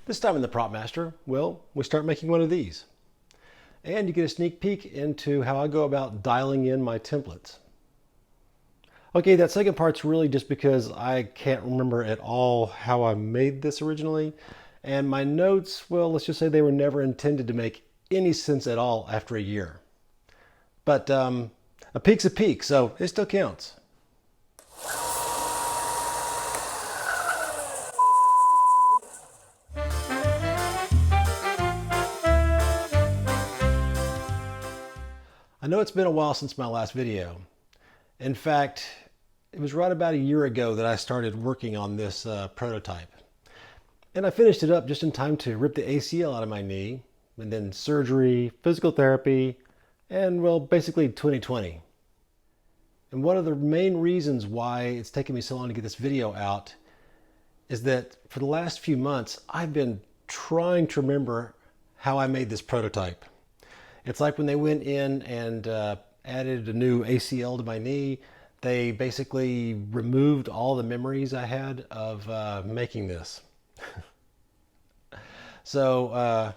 This time in the Prop Master, well, we start making one of these. And you get a sneak peek into how I go about dialing in my templates. Okay, that second part's really just because I can't remember at all how I made this originally. And my notes, well, let's just say they were never intended to make any sense at all after a year. But a peek's a peek, so it still counts. I know it's been a while since my last video. In fact, it was right about a year ago that I started working on this prototype. And I finished it up just in time to rip the ACL out of my knee, and then surgery, physical therapy, and well, basically 2020. And one of the main reasons why it's taken me so long to get this video out is that for the last few months, I've been trying to remember how I made this prototype. It's like when they went in and added a new ACL to my knee, they basically removed all the memories I had of making this. So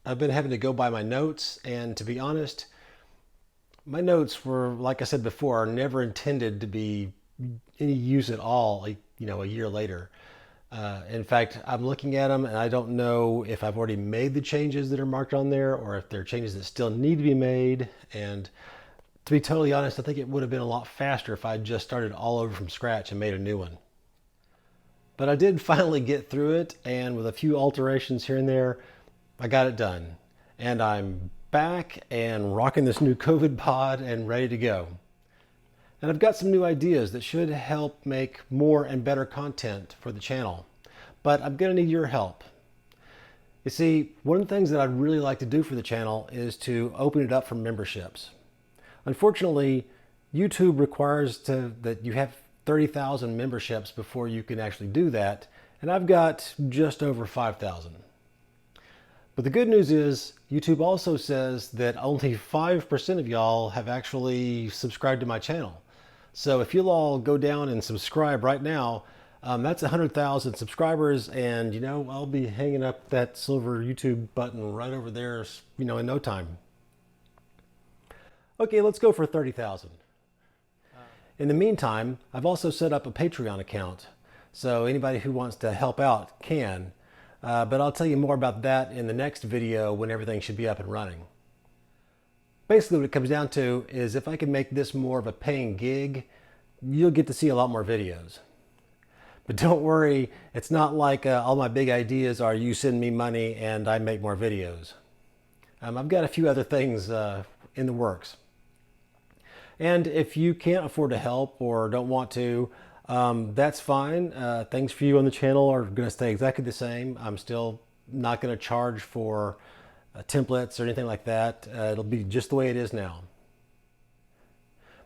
I've been having to go by my notes, and to be honest, my notes were, like I said before, are never intended to be any use at all, like, you know, a year later. In fact, I'm looking at them and I don't know if I've already made the changes that are marked on there or if there are changes that still need to be made. And to be totally honest, I think it would have been a lot faster if I just started all over from scratch and made a new one. But I did finally get through it, and with a few alterations here and there, I got it done. And I'm back and rocking this new COVID pod and ready to go. And I've got some new ideas that should help make more and better content for the channel. But I'm going to need your help. You see, one of the things that I'd really like to do for the channel is to open it up for memberships. Unfortunately, YouTube requires that you have 30,000 memberships before you can actually do that. And I've got just over 5,000. But the good news is YouTube also says that only 5% of y'all have actually subscribed to my channel. So if you'll all go down and subscribe right now, that's 100,000 subscribers, and you know, I'll be hanging up that silver YouTube button right over there, you know, in no time. Okay, let's go for 30,000. In the meantime, I've also set up a Patreon account, so anybody who wants to help out can. But I'll tell you more about that in the next video when everything should be up and running. Basically what it comes down to is if I can make this more of a paying gig, you'll get to see a lot more videos. But don't worry, it's not like all my big ideas are you send me money and I make more videos. I've got a few other things in the works. And if you can't afford to help or don't want to, that's fine. Things for you on the channel are going to stay exactly the same. I'm still not going to charge for templates or anything like that. It'll be just the way it is now.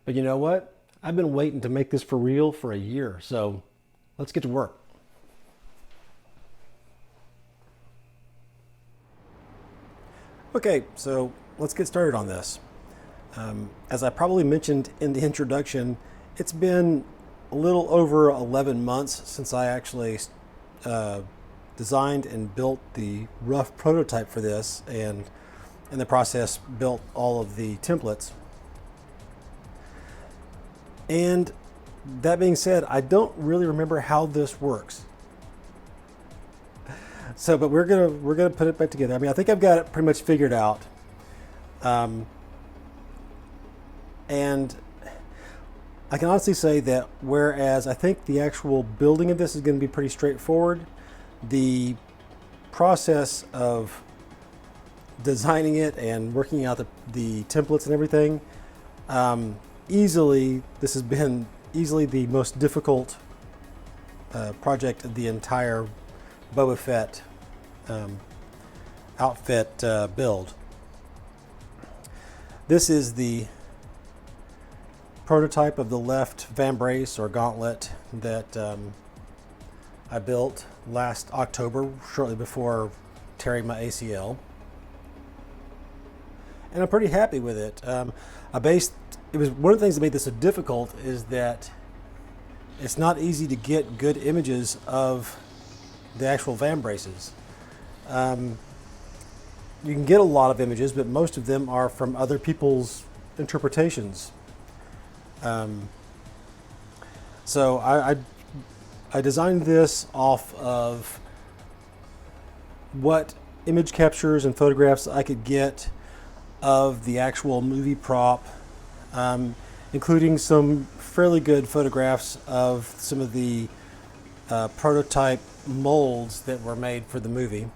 But you know what? I've been waiting to make this for real for a year, so let's get to work. Okay, so let's get started on this. As I probably mentioned in the introduction, it's been a little over 11 months since I actually designed and built the rough prototype for this, and in the process built all of the templates. And that being said, I don't really remember how this works. So, but we're gonna put it back together. I mean, I think I've got it pretty much figured out. And I can honestly say that whereas I think the actual building of this is going to be pretty straightforward, the process of designing it and working out the templates and everything, this has been easily the most difficult project of the entire Boba Fett outfit build. This is the prototype of the left Vambrace or Gauntlet that I built last October, shortly before tearing my ACL. And I'm pretty happy with it. It was one of the things that made this so difficult is that it's not easy to get good images of the actual Vambraces. You can get a lot of images, but most of them are from other people's interpretations. So I designed this off of what image captures and photographs I could get of the actual movie prop, including some fairly good photographs of some of the prototype molds that were made for the movie.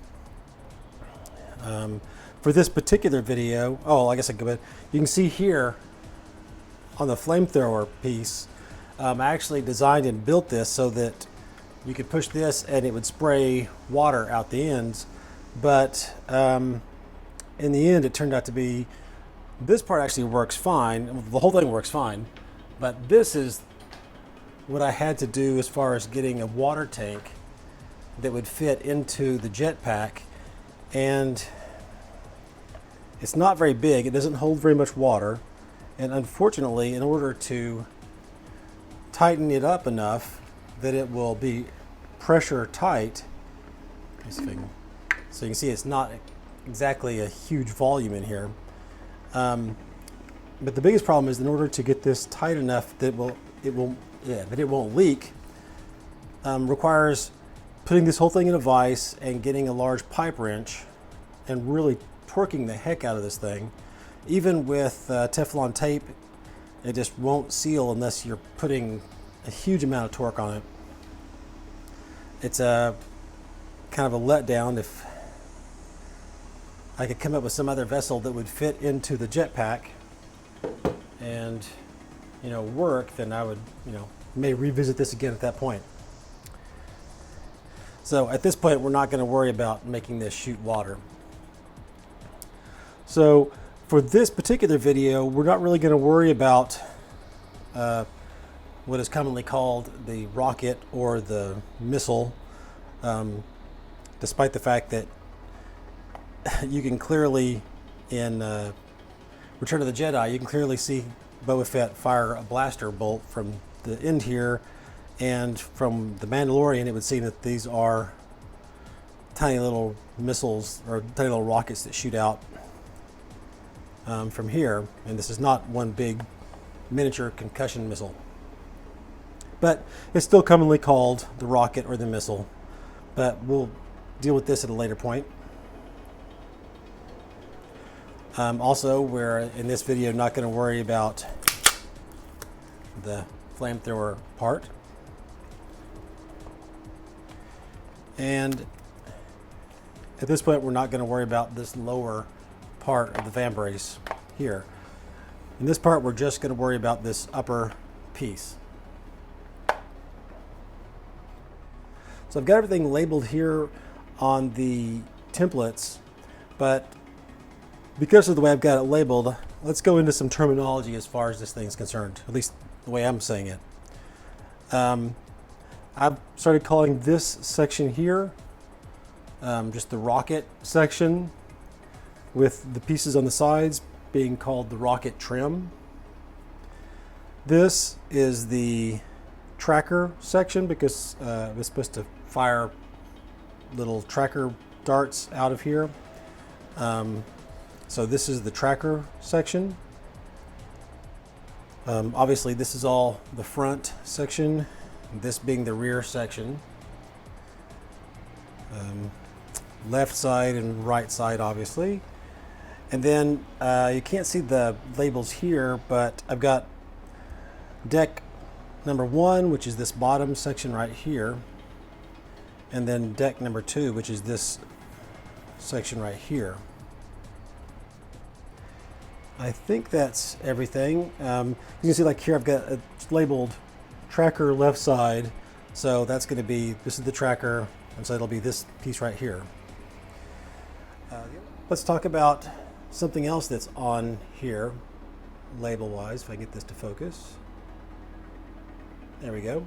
For this particular video, I guess I could. You can see here on the flamethrower piece, I actually designed and built this so that you could push this and it would spray water out the ends. But in the end, it turned out to be, this part actually works fine. The whole thing works fine. But this is what I had to do as far as getting a water tank that would fit into the jetpack. And it's not very big. It doesn't hold very much water. And unfortunately, in order to tighten it up enough that it will be pressure tight, so you can see it's not exactly a huge volume in here. But the biggest problem is in order to get this tight enough that it won't leak, requires putting this whole thing in a vise and getting a large pipe wrench and really torquing the heck out of this thing. Even with Teflon tape, it just won't seal unless you're putting a huge amount of torque on it. It's a kind of a letdown. If I could come up with some other vessel that would fit into the jetpack and work, then I would may revisit this again at that point. So at this point, we're not going to worry about making this shoot water. So for this particular video, we're not really going to worry about what is commonly called the rocket or the missile, despite the fact that you can clearly, in Return of the Jedi, you can clearly see Boba Fett fire a blaster bolt from the end here, and from the Mandalorian, it would seem that these are tiny little missiles or tiny little rockets that shoot out from here, and this is not one big miniature concussion missile. But it's still commonly called the rocket or the missile, but we'll deal with this at a later point. Also, we're in this video not going to worry about the flamethrower part. And at this point, we're not going to worry about this lower part of the Vambrace here. In this part, we're just going to worry about this upper piece. So I've got everything labeled here on the templates, but because of the way I've got it labeled, let's go into some terminology as far as this thing is concerned, at least the way I'm saying it. I've started calling this section here just the rocket section, with the pieces on the sides being called the rocket trim. This is the tracker section because it was supposed to fire little tracker darts out of here. So this is the tracker section. Obviously this is all the front section, this being the rear section. Left side and right side, obviously. And then you can't see the labels here, but I've got deck number 1, which is this bottom section right here, and then deck number 2, which is this section right here. I think that's everything. You can see, like here, I've got labeled tracker left side, so that's going to be, this is the tracker, and so it'll be this piece right here. Let's talk about something else that's on here, label-wise, if I get this to focus. There we go.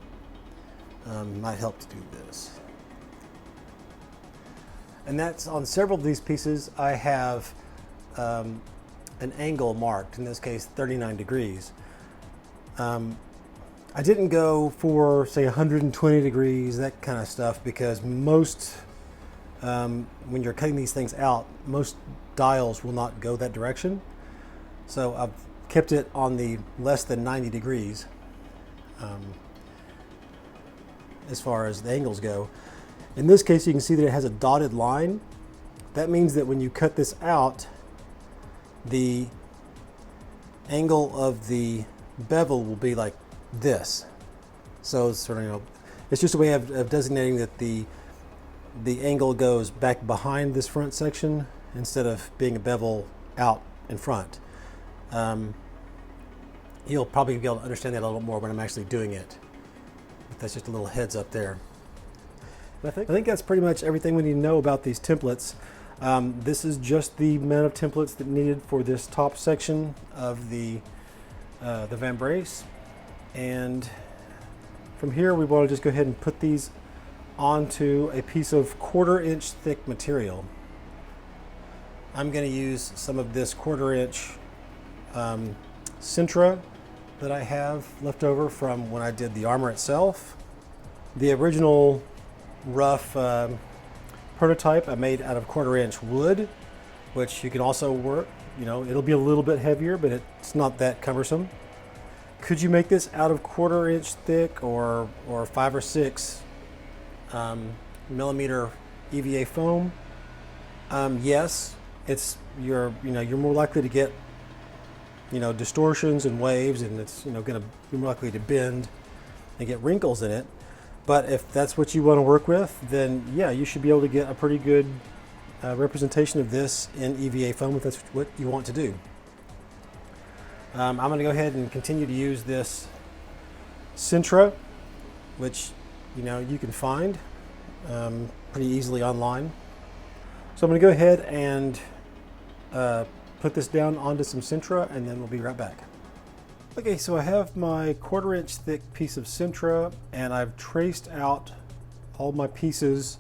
Might help to do this. And that's on several of these pieces. I have an angle marked, in this case 39 degrees. I didn't go for, say, 120 degrees, that kind of stuff, because most, when you're cutting these things out, most dials will not go that direction. So I've kept it on the less than 90 degrees as far as the angles go. In this case, you can see that it has a dotted line. That means that when you cut this out, the angle of the bevel will be like this. So it's sort of, you know, it's just a way of designating that the angle goes back behind this front section instead of being a bevel out in front. You'll probably be able to understand that a little more when I'm actually doing it. But that's just a little heads up there. I think that's pretty much everything we need to know about these templates. This is just the amount of templates that needed for this top section of the Vambrace. And from here, we want to just go ahead and put these onto a piece of 1/4 inch thick material. I'm going to use some of this 1/4 inch Sintra that I have left over from when I did the armor itself. The original rough prototype I made out of 1/4 inch wood, which you can also work, you know, it'll be a little bit heavier, but it's not that cumbersome. Could you make this out of 1/4 inch thick or 5 or 6 millimeter EVA foam? Yes, you're more likely to get, you know, distortions and waves, and it's, you know, going to be more likely to bend and get wrinkles in it. But if that's what you want to work with, then yeah, you should be able to get a pretty good representation of this in EVA foam if that's what you want to do. I'm going to go ahead and continue to use this Sintra, which, you know, you can find pretty easily online. So I'm going to go ahead and put this down onto some Sintra, and then we'll be right back. Okay, so I have my 1/4 inch thick piece of Sintra, and I've traced out all my pieces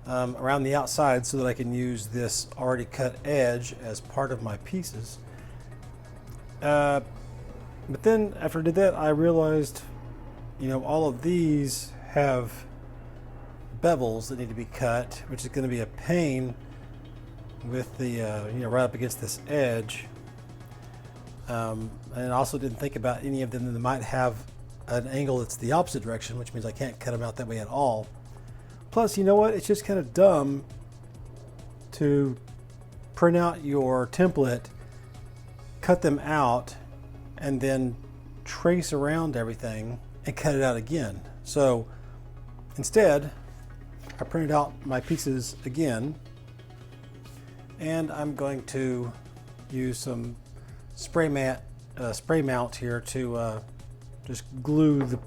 around the outside so that I can use this already cut edge as part of my pieces. But then after I did that, I realized, you know, all of these have bevels that need to be cut, which is going to be a pain with the, you know, right up against this edge. And I also didn't think about any of them that might have an angle that's the opposite direction, which means I can't cut them out that way at all. Plus, you know what? It's just kind of dumb to print out your template, cut them out, and then trace around everything and cut it out again. So instead, I printed out my pieces again, and I'm going to use some spray mount here to just glue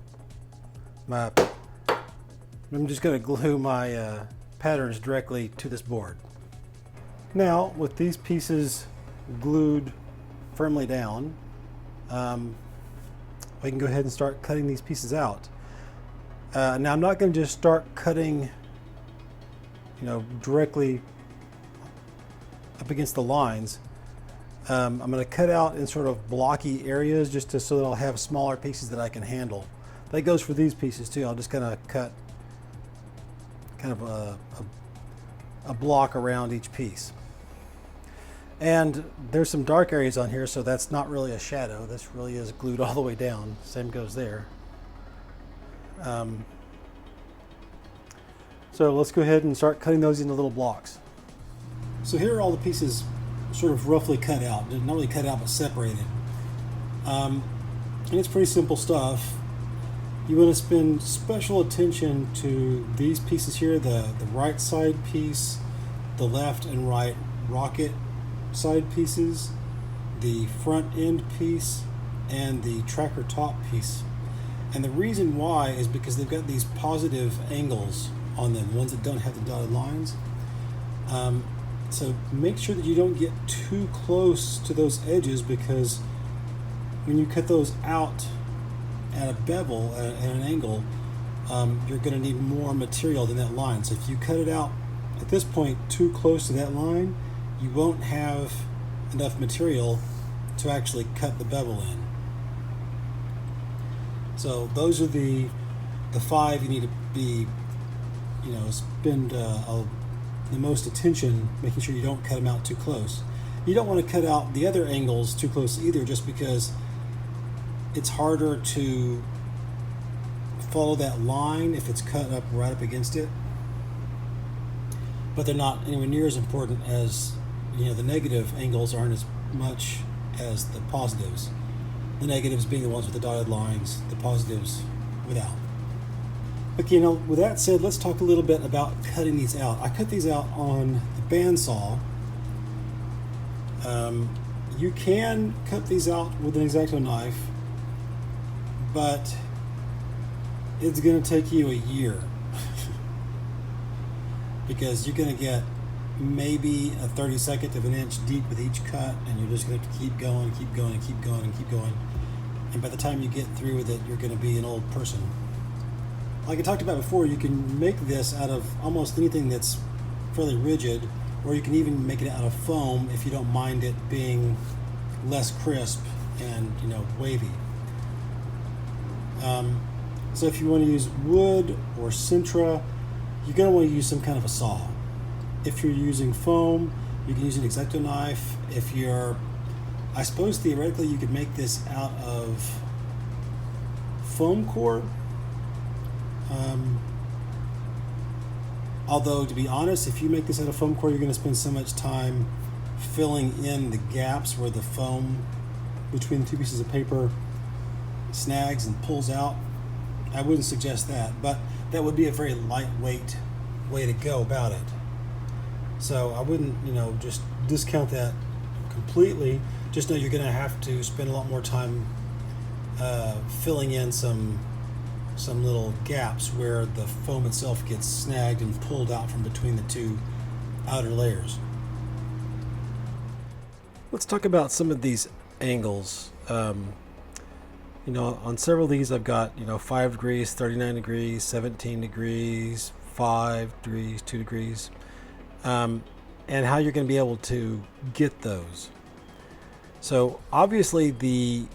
I'm just going to glue my patterns directly to this board. Now, with these pieces glued firmly down, we can go ahead and start cutting these pieces out. Now, I'm not going to just start cutting, you know, directly up against the lines. I'm going to cut out in sort of blocky areas just so that I'll have smaller pieces that I can handle. That goes for these pieces too. I'll just kind of cut kind of a block around each piece. And there's some dark areas on here, so that's not really a shadow. This really is glued all the way down. Same goes there. So let's go ahead and start cutting those into little blocks. So here are all the pieces sort of roughly cut out. Not really cut out, but separated. And it's pretty simple stuff. You want to spend special attention to these pieces here, the right side piece, the left and right rocket side pieces, the front end piece, and the tracker top piece. And the reason why is because they've got these positive angles on them, ones that don't have the dotted lines. So make sure that you don't get too close to those edges, because when you cut those out at a bevel, at an angle, you're going to need more material than that line. So if you cut it out at this point too close to that line, you won't have enough material to actually cut the bevel in. So those are the 5 you need to be, spend the most attention making sure you don't cut them out too close. You don't want to cut out the other angles too close either, just because it's harder to follow that line if it's cut up right up against it. But they're not anywhere near as important as, the negative angles aren't as much as the positives. The negatives being the ones with the dotted lines, the positives without. Okay, with that said, let's talk a little bit about cutting these out. I cut these out on the bandsaw. You can cut these out with an X-Acto knife, but it's going to take you a year because you're going to get maybe a 32nd of an inch deep with each cut, and you're just going to have to keep going, keep going, and keep going, and keep going. And by the time you get through with it, you're going to be an old person. Like I talked about before, you can make this out of almost anything that's fairly rigid, or you can even make it out of foam if you don't mind it being less crisp and wavy. So if you want to use wood or Sintra, you're going to want to use some kind of a saw. If you're using foam, you can use an X-Acto knife. I suppose theoretically you could make this out of foam core. Although, to be honest, if you make this out of foam core, you're going to spend so much time filling in the gaps where the foam between the two pieces of paper snags and pulls out. I wouldn't suggest that, but that would be a very lightweight way to go about it. So I wouldn't, just discount that completely. Just know you're going to have to spend a lot more time filling in some little gaps where the foam itself gets snagged and pulled out from between the two outer layers. Let's talk about some of these angles. On several of these I've got 5 degrees, 39 degrees, 17 degrees, 5 degrees, 2 degrees, and how you're going to be able to get those. So obviously the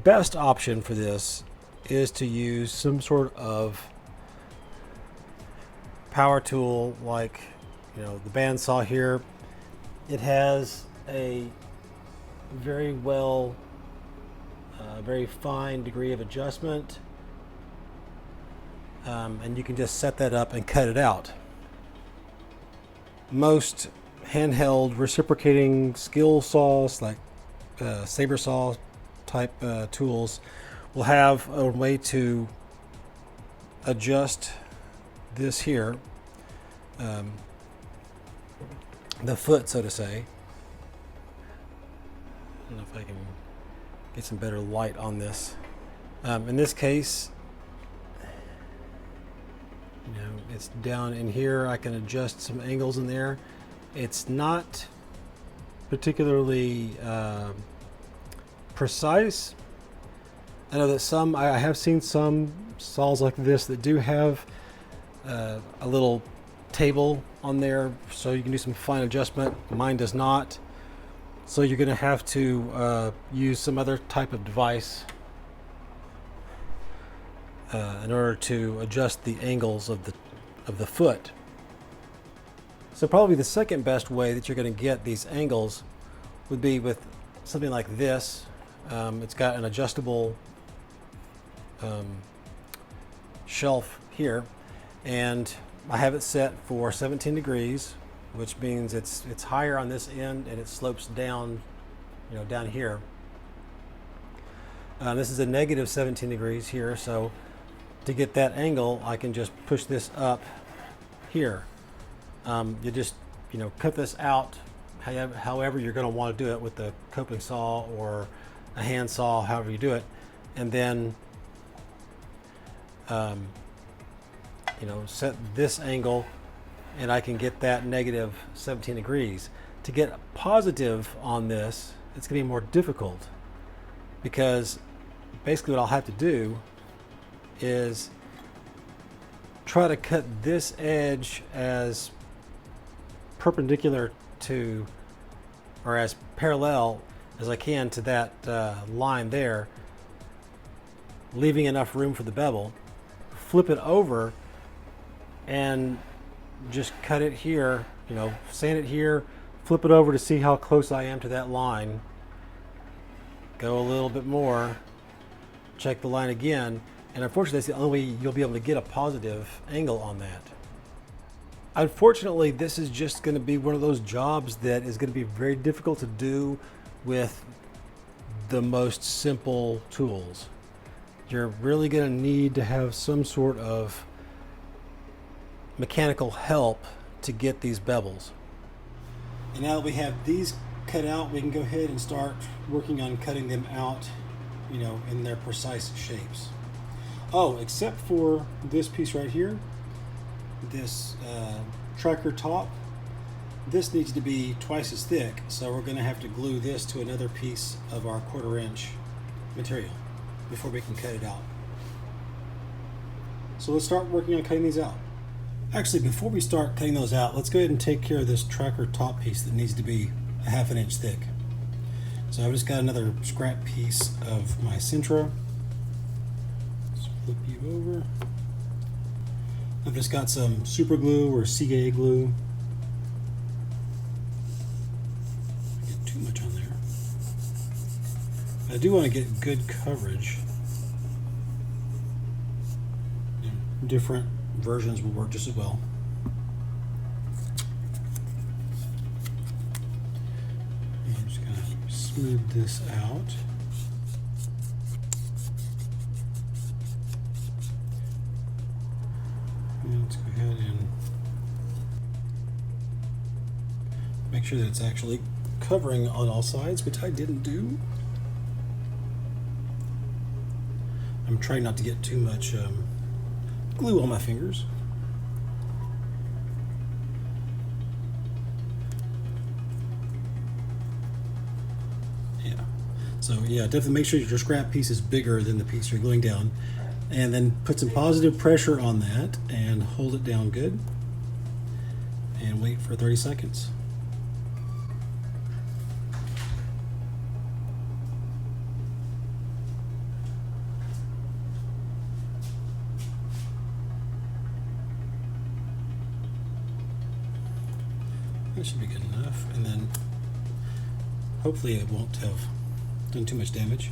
best option for this is to use some sort of power tool like the bandsaw here. It has a very fine degree of adjustment, and you can just set that up and cut it out. Most handheld reciprocating skill saws like saber saw type tools will have a way to adjust this here, the foot, so to say. I don't know if I can get some better light on this. In this case, it's down in here. I can adjust some angles in there. It's not particularly precise. I know that I have seen some saws like this that do have a little table on there so you can do some fine adjustment. Mine does not. So you're going to have to use some other type of device in order to adjust the angles of the foot. So probably the second best way that you're going to get these angles would be with something like this. It's got an adjustable shelf here, and I have it set for 17 degrees, which means it's higher on this end and it slopes down, down here. This is a negative 17 degrees here, so to get that angle, I can just push this up here. You just, cut this out however you're going to want to do it, with the coping saw or a hand saw, however you do it, and then set this angle, and I can get that negative 17 degrees. To get positive on this, it's going to be more difficult, because basically what I'll have to do is try to cut this edge as perpendicular to, or as parallel as I can to that line there, leaving enough room for the bevel. Flip it over and just cut it here, sand it here, flip it over to see how close I am to that line. Go a little bit more, check the line again, and unfortunately that's the only way you'll be able to get a positive angle on that. Unfortunately, this is just going to be one of those jobs that is going to be very difficult to do with the most simple tools. You're really going to need to have some sort of mechanical help to get these bevels. And now that we have these cut out, we can go ahead and start working on cutting them out, in their precise shapes. Oh, except for this piece right here, this tracker top, this needs to be twice as thick, so we're going to have to glue this to another piece of our 1/4 inch material before we can cut it out. So let's start working on cutting these out. Actually, before we start cutting those out, let's go ahead and take care of this tracker top piece that needs to be a 1/2 inch thick. So I've just got another scrap piece of my Centra. Let's flip you over. I've just got some super glue or CA glue. Don't get too much on there. I do want to get good coverage. Different versions will work just as well. I'm just going to smooth this out. And let's go ahead and make sure that it's actually covering on all sides, which I didn't do. I'm trying not to get too much glue on my fingers. Yeah. So yeah, definitely make sure your scrap piece is bigger than the piece you're gluing down. And then put some positive pressure on that and hold it down good. And wait for 30 seconds. That should be good enough, and then hopefully it won't have done too much damage.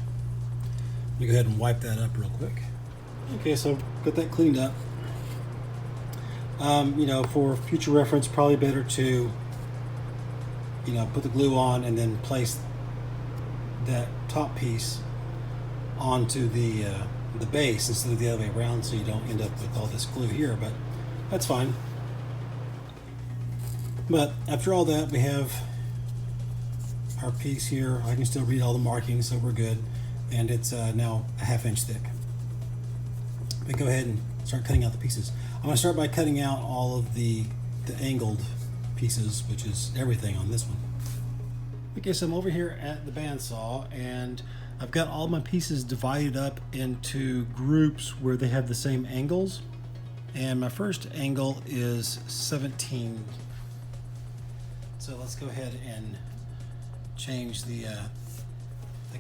Let me go ahead and wipe that up real quick. Okay, so got that cleaned up. For future reference, probably better to put the glue on and then place that top piece onto the base instead of the other way around, so you don't end up with all this glue here, but that's fine. But after all that, we have our piece here. I can still read all the markings, so we're good. And it's now a 1/2 inch thick. We go ahead and start cutting out the pieces. I'm going to start by cutting out all of the angled pieces, which is everything on this one. Okay, so I'm over here at the bandsaw, and I've got all my pieces divided up into groups where they have the same angles. And my first angle is 17. So let's go ahead and change the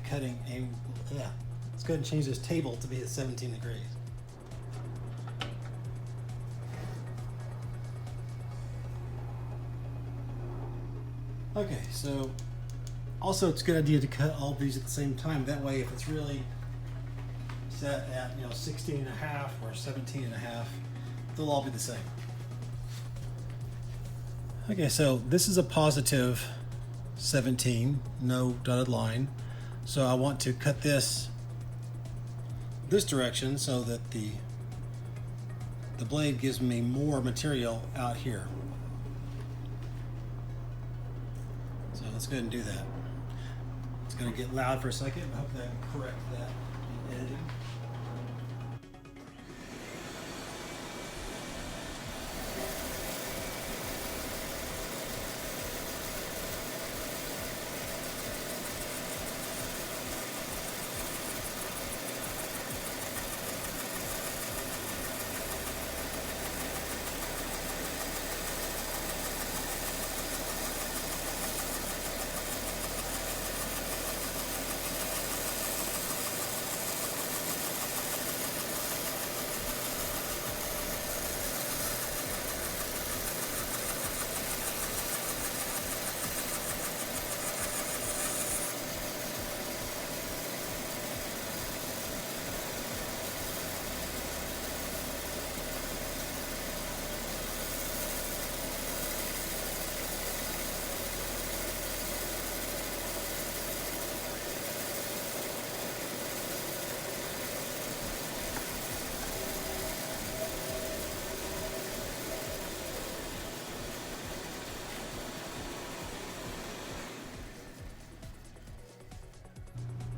cutting angle. Yeah, let's go ahead and change this table to be at 17 degrees. Okay, so also it's a good idea to cut all these at the same time. That way, if it's really set at 16 and a half or 17 and a half, they'll all be the same. Okay, so this is a positive 17, no dotted line. So I want to cut this direction so that the blade gives me more material out here. So let's go ahead and do that. It's going to get loud for a second, but hopefully I can correct that in editing.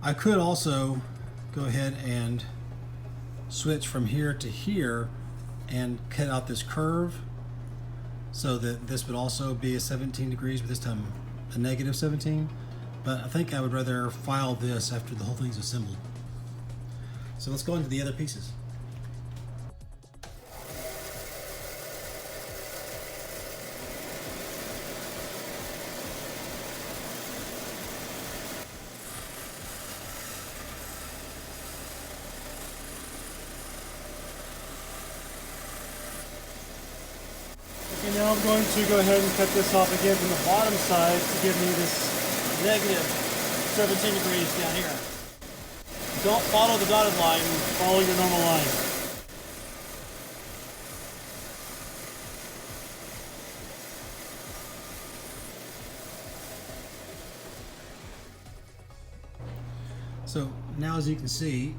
I could also go ahead and switch from here to here and cut out this curve so that this would also be a 17 degrees, but this time a negative 17. But I think I would rather file this after the whole thing's assembled. So let's go into the other pieces. Okay, now I'm going to go ahead and cut this off again from the bottom side to give me this negative 17 degrees down here. Don't follow the dotted line, follow your normal line. So now, as you can see,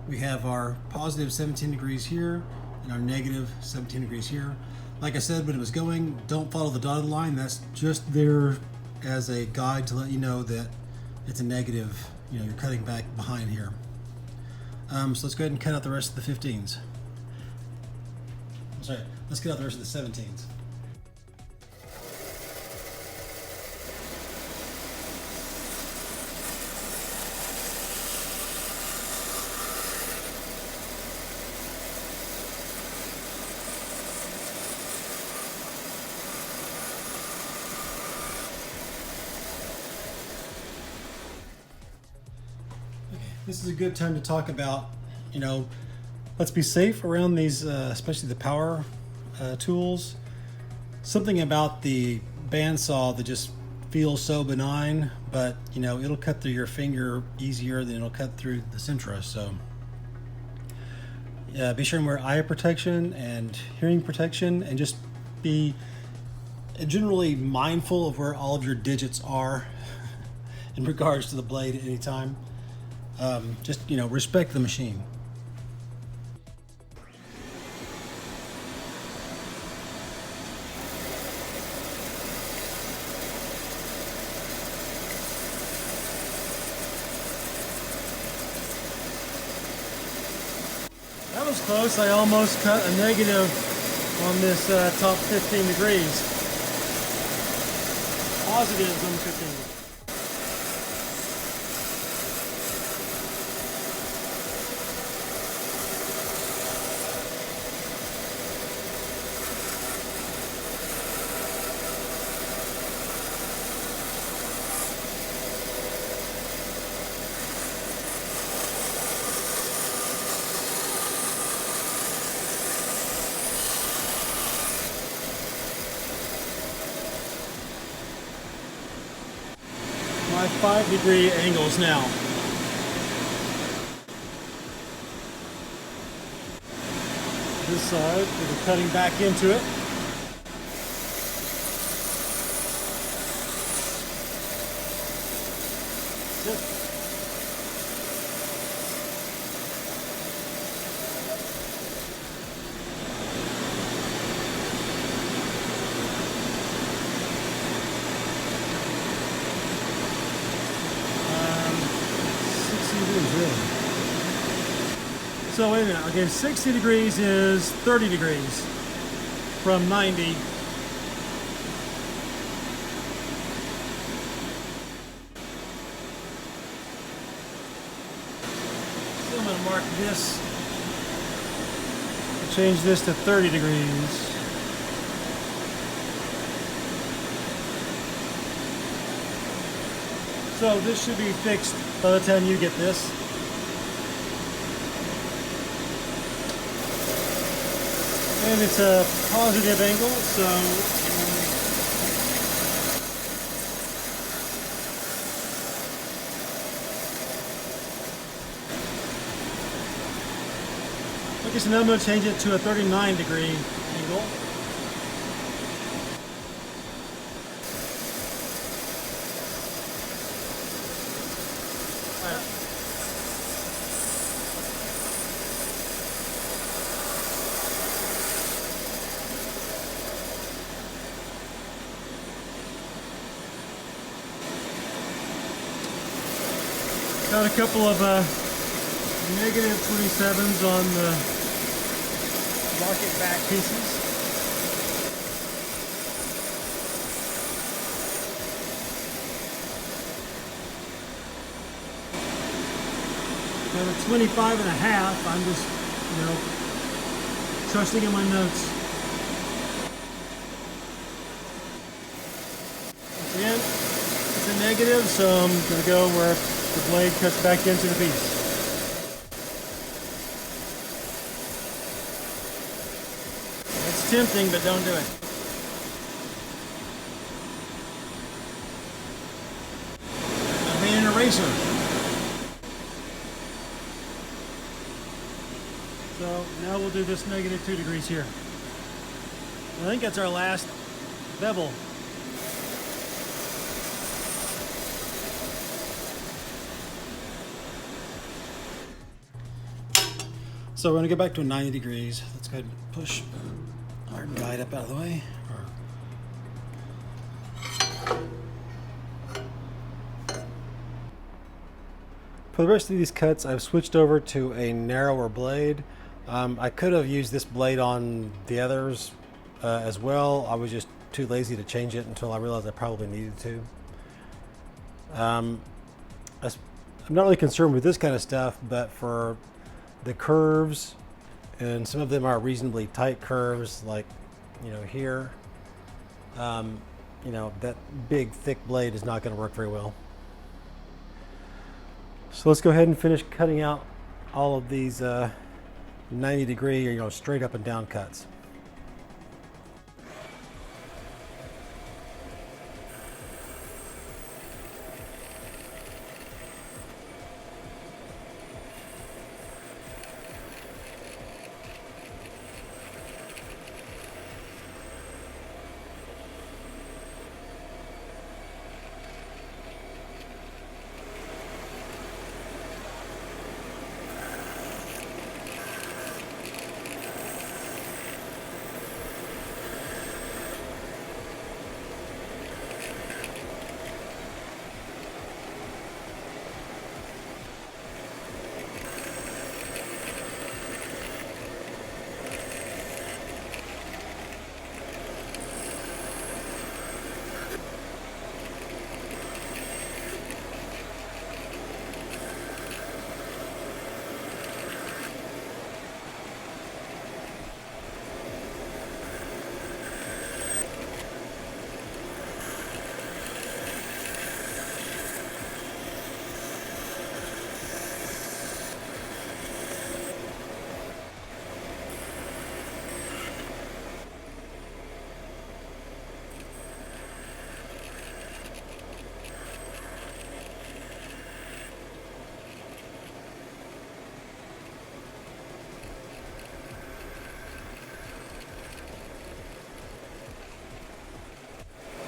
we have our positive 17 degrees here and our negative 17 degrees here. Like I said when it was going, don't follow the dotted line. That's just there as a guide to let you know that it's a negative, you know, you're cutting back behind here. So let's go ahead and cut out the rest of the 15s. Sorry, let's cut out the rest of the 17s. This is a good time to talk about, you know, let's be safe around these, especially the power tools. Something about the bandsaw that just feels so benign, but you know, it'll cut through your finger easier than it'll cut through the Sentra. So be sure and wear eye protection and hearing protection, and just be generally mindful of where all of your digits are in regards to the blade at any time. Just, you know, respect the machine. That was close. I almost cut a negative on this top 15 degrees. Positives on 15. My 5-degree angles now. This side, we're cutting back into it. So wait a minute, okay, 60 degrees is 30 degrees from 90. So I'm going to mark this, change this to 30 degrees. So this should be fixed by the time you get this. And it's a positive angle, so okay, so now I'm going to change it to a 39-degree angle. Got a couple of negative 27s on the market back pieces. Got a 25 and a half. I'm just, trusting in my notes. Once again, it's a negative, so I'm going to go where the blade cuts back into the piece. It's tempting, but don't do it. I made an eraser. So now we'll do this negative 2 degrees here. I think that's our last bevel. So we're going to go back to 90 degrees. Let's go ahead and push our guide up out of the way. For the rest of these cuts, I've switched over to a narrower blade. I could have used this blade on the others as well. I was just too lazy to change it until I realized I probably needed to. I'm not really concerned with this kind of stuff, but for the curves, and some of them are reasonably tight curves, like here, that big thick blade is not going to work very well. So let's go ahead and finish cutting out all of these 90 degree or straight up and down cuts.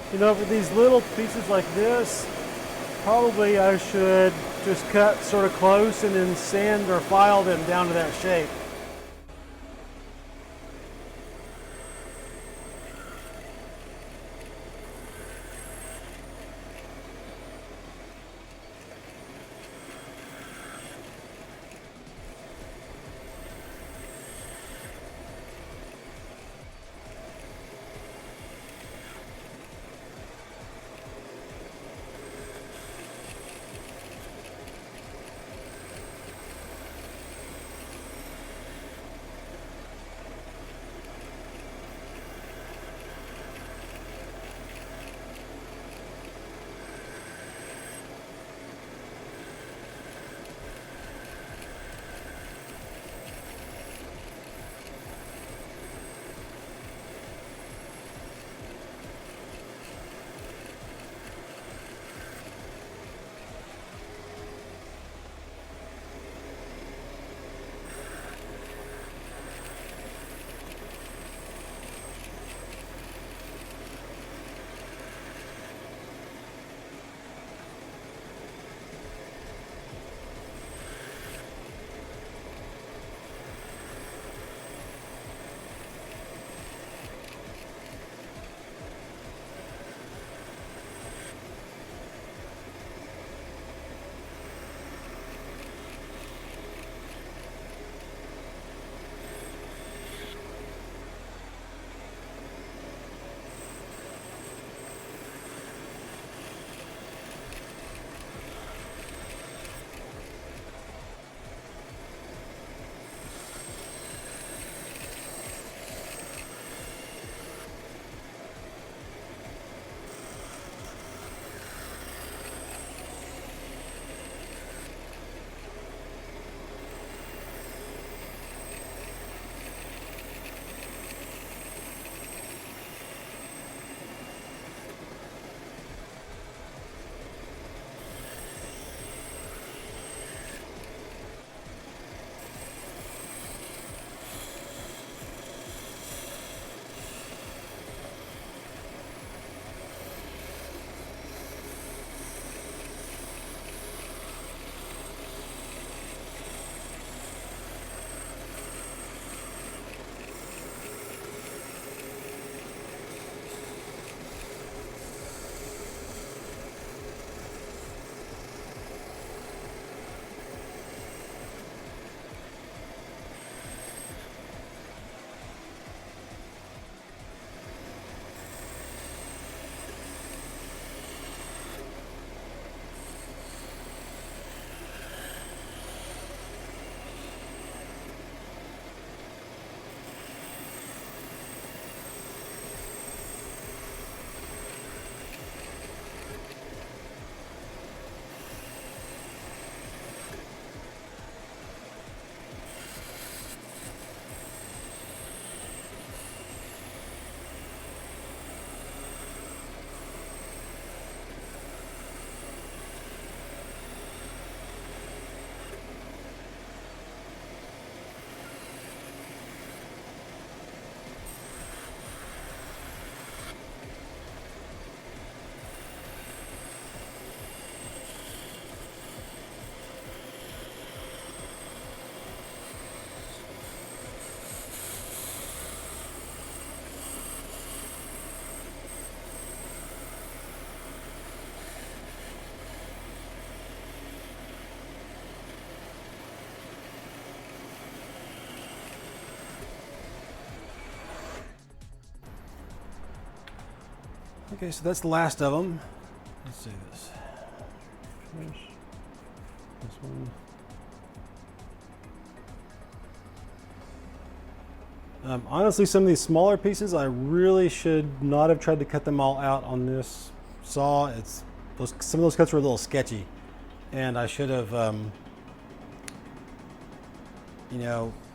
For these little pieces like this, probably I should just cut sort of close and then sand or file them down to that shape. Okay, so that's the last of them. Let's see this. Finish. This one. Honestly, some of these smaller pieces, I really should not have tried to cut them all out on this saw. Some of those cuts were a little sketchy, and I should have,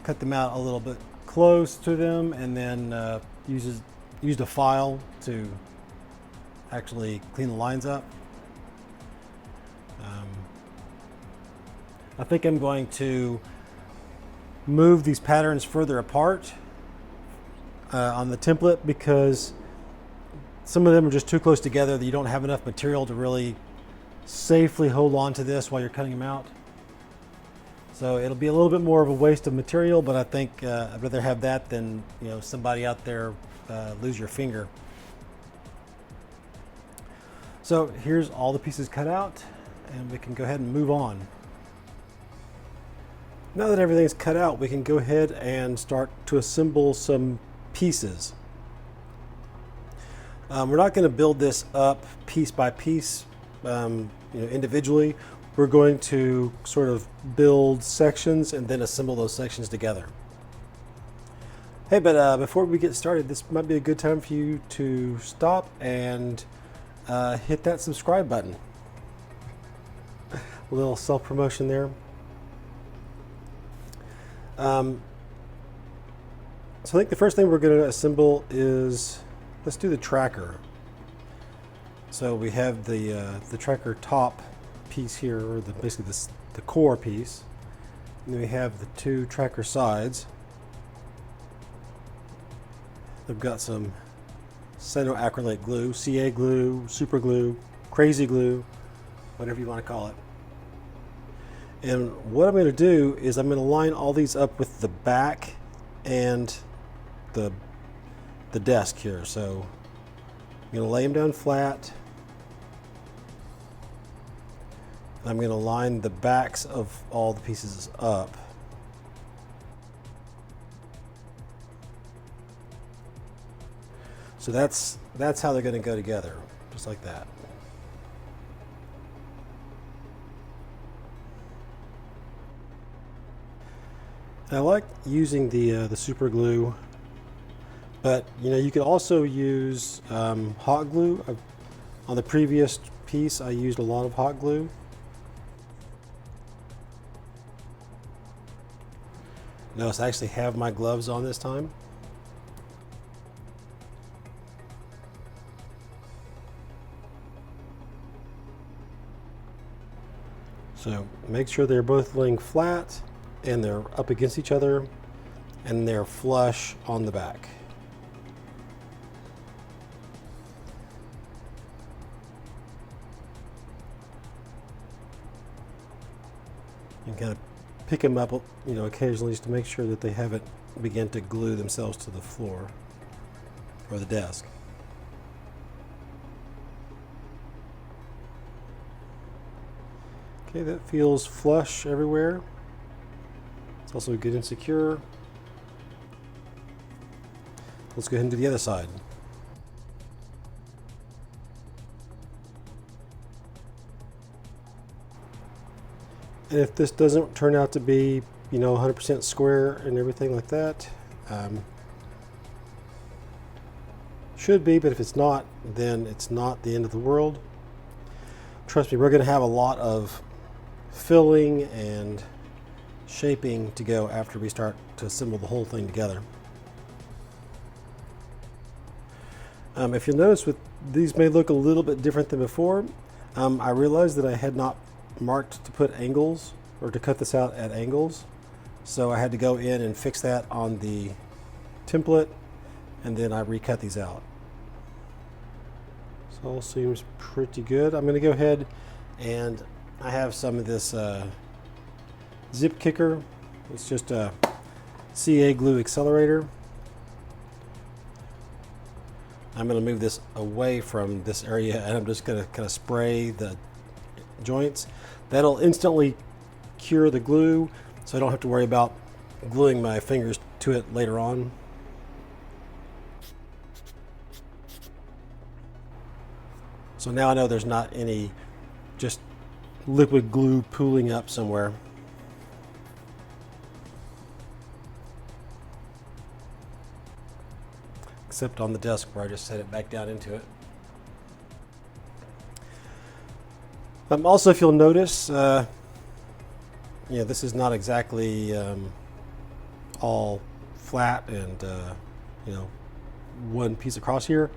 cut them out a little bit close to them, and then used a file to actually clean the lines up. I think I'm going to move these patterns further apart on the template, because some of them are just too close together that you don't have enough material to really safely hold on to this while you're cutting them out. So it'll be a little bit more of a waste of material, but I think I'd rather have that than somebody out there lose your finger. So here's all the pieces cut out, and we can go ahead and move on. Now that everything's cut out, we can go ahead and start to assemble some pieces. We're not going to build this up piece by piece, individually. We're going to sort of build sections and then assemble those sections together. Hey, but before we get started, this might be a good time for you to stop and hit that subscribe button. A little self-promotion there. So I think the first thing we're going to assemble is, let's do the tracker. So we have the tracker top piece here, or basically the core piece. And then we have the two tracker sides. I've got some cyanoacrylate glue, CA glue, super glue, crazy glue, whatever you want to call it. And what I'm going to do is I'm going to line all these up with the back and the desk here. So I'm going to lay them down flat. I'm going to line the backs of all the pieces up. So that's how they're going to go together, just like that. I like using the super glue, but you could also use hot glue. On the previous piece, I used a lot of hot glue. Notice I actually have my gloves on this time. So make sure they're both laying flat and they're up against each other and they're flush on the back. You can kind of pick them up, occasionally, just to make sure that they haven't begun to glue themselves to the floor or the desk. Okay, that feels flush everywhere. It's also good and secure. Let's go ahead and do the other side. And if this doesn't turn out to be, 100% square and everything like that, should be, but if it's not, then it's not the end of the world. Trust me, we're going to have a lot of filling and shaping to go after we start to assemble the whole thing together. If you'll notice, these may look a little bit different than before. I realized that I had not marked to put angles, or to cut this out at angles, so I had to go in and fix that on the template, and then I recut these out. So all seems pretty good. I'm going to go ahead, and I have some of this zip kicker. It's just a CA glue accelerator. I'm going to move this away from this area, and I'm just going to kind of spray the joints. That'll instantly cure the glue, so I don't have to worry about gluing my fingers to it later on. So now I know there's not any just liquid glue pooling up somewhere. Except on the desk where I just set it back down into it. Also, if you'll notice, this is not exactly all flat and one piece across here.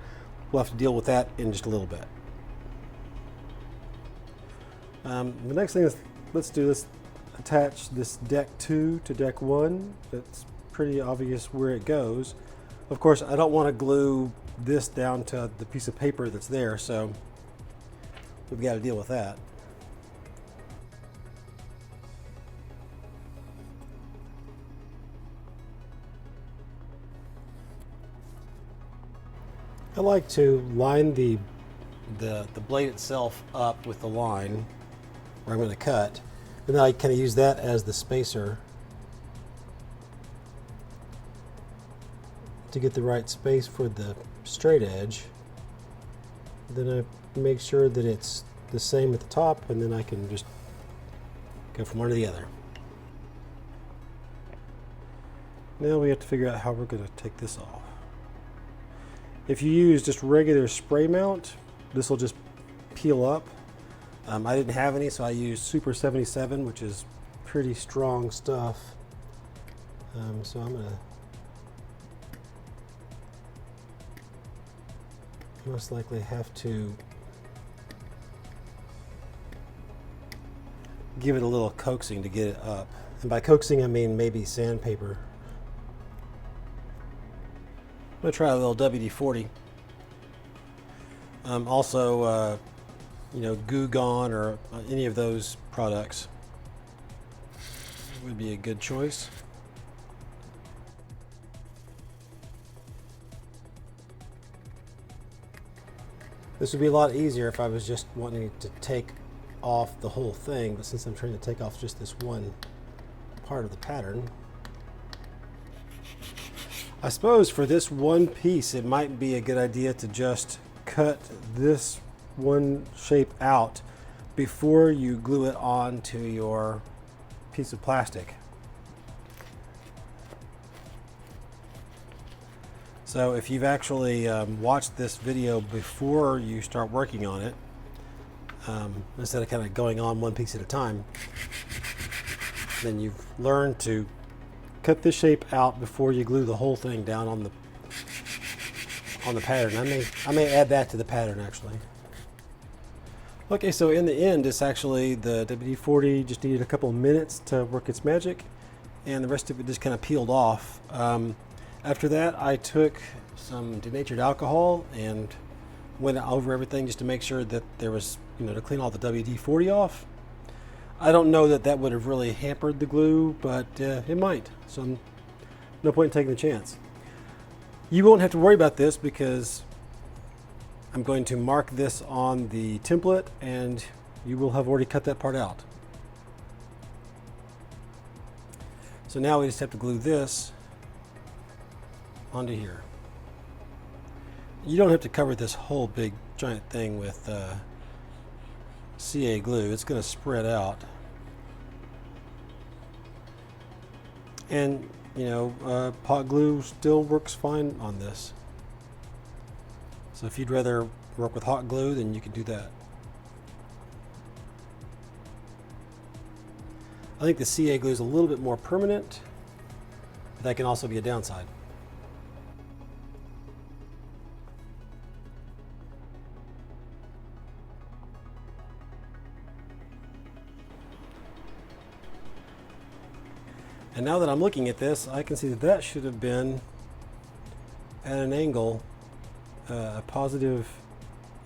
We'll have to deal with that in just a little bit. The next thing is, let's do this. Attach this deck 2 to deck 1. It's pretty obvious where it goes. Of course, I don't want to glue this down to the piece of paper that's there, so we've got to deal with that. I like to line the blade itself up with the line where I'm going to cut, and then I kind of use that as the spacer to get the right space for the straight edge. Then I make sure that it's the same at the top, and then I can just go from one to the other. Now we have to figure out how we're going to take this off. If you use just regular spray mount, this will just peel up. I didn't have any, so I used Super 77, which is pretty strong stuff. So I'm going to most likely have to give it a little coaxing to get it up. And by coaxing, I mean maybe sandpaper. I'm going to try a little WD-40. Also, Goo Gone or any of those products would be a good choice. This would be a lot easier if I was just wanting to take off the whole thing, but since I'm trying to take off just this one part of the pattern, I suppose for this one piece it might be a good idea to just cut this one shape out before you glue it onto your piece of plastic. So if you've actually watched this video before you start working on it, instead of kind of going on one piece at a time, then you've learned to cut this shape out before you glue the whole thing down on the pattern. I may add that to the pattern actually. Okay, so in the end, it's actually the WD-40 just needed a couple of minutes to work its magic, and the rest of it just kind of peeled off. After that, I took some denatured alcohol and went over everything just to make sure that there was, to clean all the WD-40 off. I don't know that that would have really hampered the glue, but it might. So no point in taking the chance. You won't have to worry about this because I'm going to mark this on the template and you will have already cut that part out. So now we just have to glue this onto here. You don't have to cover this whole big giant thing with CA glue. It's going to spread out. And pot glue still works fine on this. So if you'd rather work with hot glue, then you can do that. I think the CA glue is a little bit more permanent, but that can also be a downside. And now that I'm looking at this, I can see that that should have been at an angle, a positive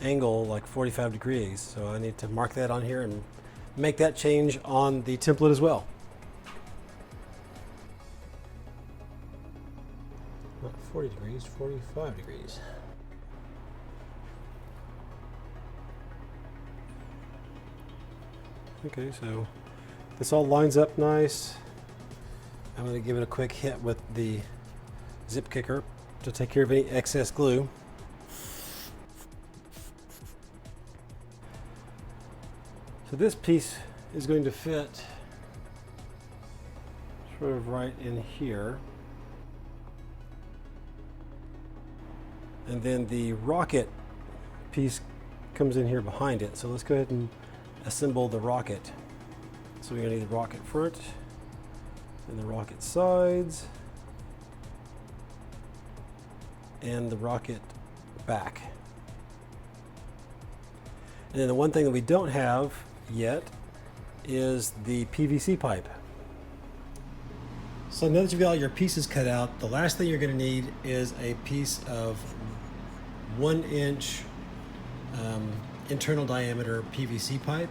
angle like 45 degrees. So I need to mark that on here and make that change on the template as well. Not 40 degrees, 45 degrees. Okay, so this all lines up nice. I'm going to give it a quick hit with the zip kicker to take care of any excess glue. So this piece is going to fit sort of right in here. And then the rocket piece comes in here behind it. So let's go ahead and assemble the rocket. So we're going to need the rocket front and the rocket sides and the rocket back. And then the one thing that we don't have yet is the PVC pipe. So now that you've got all your pieces cut out, the last thing you're going to need is a piece of 1 inch internal diameter PVC pipe.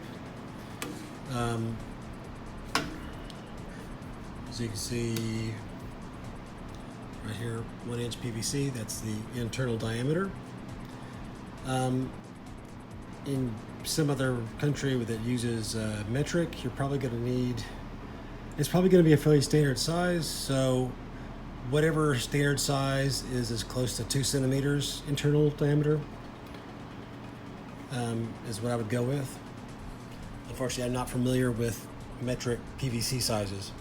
As you can see right here, 1 inch PVC, that's the internal diameter. In some other country that uses metric, you're probably going to need, it's probably going to be a fairly standard size, so whatever standard size is as close to 2 centimeters internal diameter is what I would go with. Unfortunately, I'm not familiar with metric PVC sizes.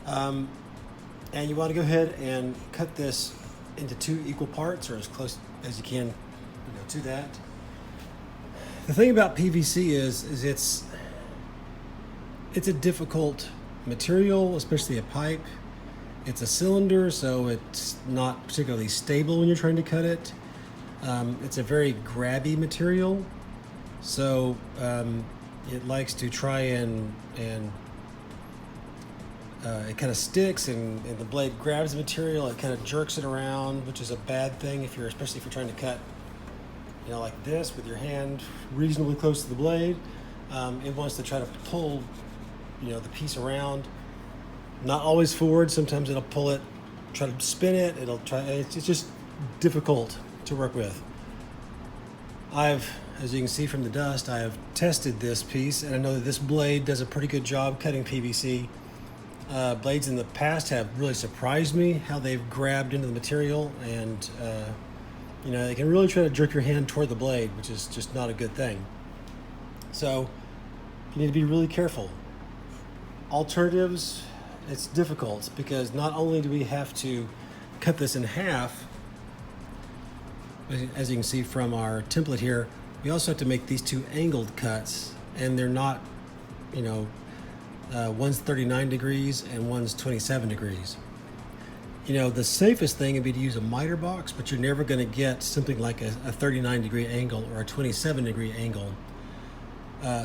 And you want to go ahead and cut this into 2 equal parts, or as close as you can, to that. The thing about PVC is it's a difficult material, especially a pipe. It's a cylinder, so it's not particularly stable when you're trying to cut it. It's a very grabby material, so it likes to try and it kind of sticks, and the blade grabs the material. It kind of jerks it around, which is a bad thing especially if you're trying to cut, like this with your hand reasonably close to the blade. It wants to try to pull, the piece around. Not always forward. Sometimes it'll pull it, try to spin it. It's just difficult to work with. As you can see from the dust, I have tested this piece, and I know that this blade does a pretty good job cutting PVC. Blades in the past have really surprised me how they've grabbed into the material, and they can really try to jerk your hand toward the blade, which is just not a good thing. So you need to be really careful. Alternatives, it's difficult because not only do we have to cut this in half, as you can see from our template here, we also have to make these 2 angled cuts, and they're not, one's 39 degrees and one's 27 degrees. The safest thing would be to use a miter box, but you're never going to get something like a 39 degree angle or a 27 degree angle.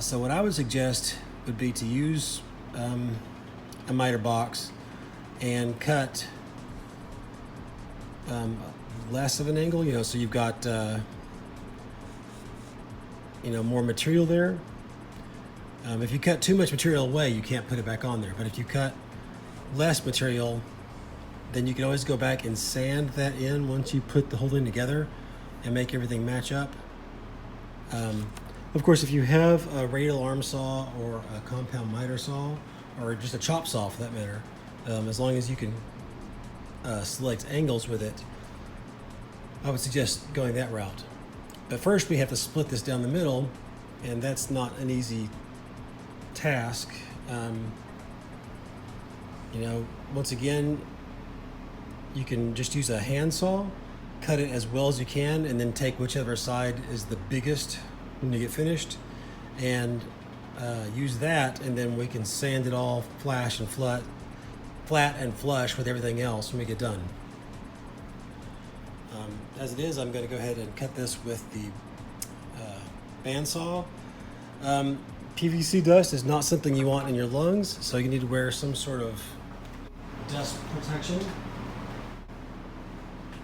So what I would suggest would be to use a miter box and cut less of an angle, so you've got more material there. If you cut too much material away, you can't put it back on there. But if you cut less material, then you can always go back and sand that in once you put the whole thing together and make everything match up. Of course, if you have a radial arm saw or a compound miter saw, or just a chop saw for that matter, as long as you can select angles with it, I would suggest going that route. But first we have to split this down the middle, and that's not an easy task. Once again, you can just use a handsaw, cut it as well as you can, and then take whichever side is the biggest when you get finished, and use that, and then we can sand it all flat and flush with everything else when we get done. As it is, I'm going to go ahead and cut this with the bandsaw. PVC dust is not something you want in your lungs, so you need to wear some sort of dust protection.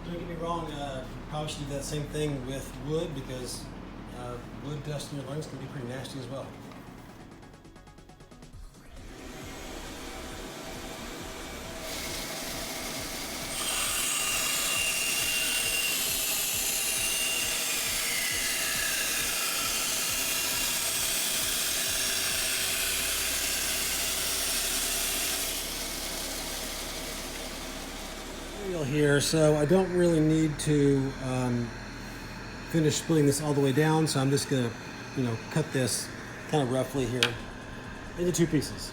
Don't get me wrong, you probably should do that same thing with wood, because wood dust in your lungs can be pretty nasty as well. Here, so I don't really need to finish splitting this all the way down, so I'm just going to cut this kind of roughly here into two pieces.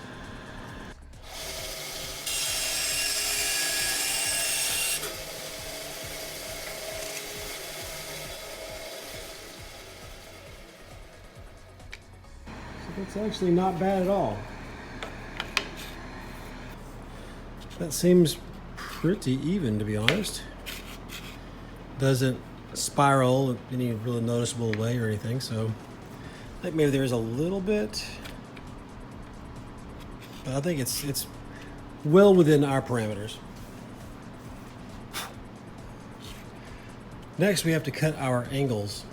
So that's actually not bad at all. That seems pretty even, to be honest. Doesn't spiral in any really noticeable way or anything, so I think maybe there is a little bit, but I think it's well within our parameters. Next, we have to cut our angles.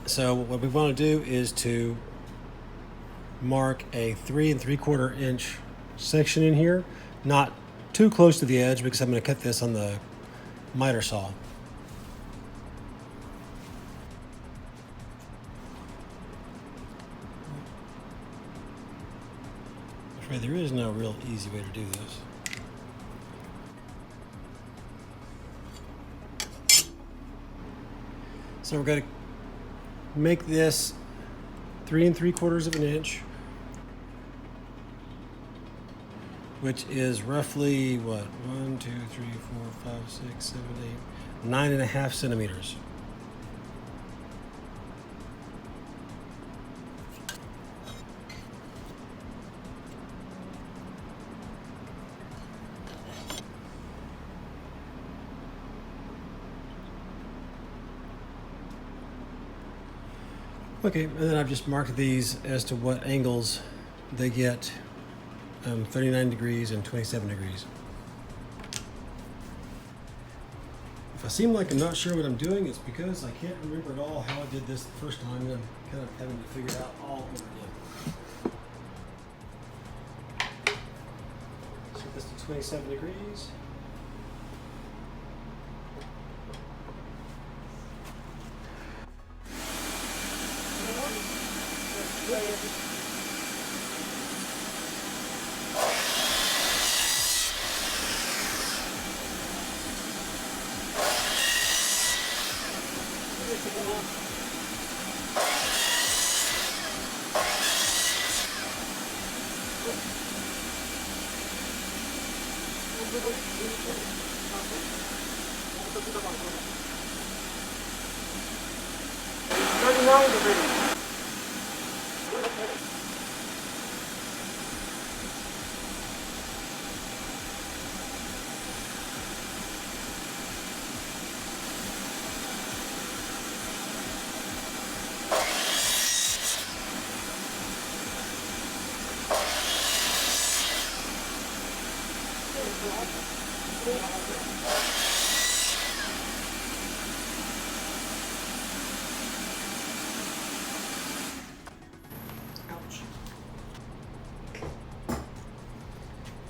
So what we want to do is to mark a 3 3/4 inch section in here, not too close to the edge because I'm going to cut this on the miter saw. I'm afraid there is no real easy way to do this. So we're going to make this 3 3/4 of an inch, which is roughly what? 1, 2, 3, 4, 5, 6, 7, 8, 9.5 centimeters. Okay, and then I've just marked these as to what angles they get, 39 degrees and 27 degrees. If I seem like I'm not sure what I'm doing, it's because I can't remember at all how I did this the first time, and I'm kind of having to figure it out all over again. Set this to 27 degrees.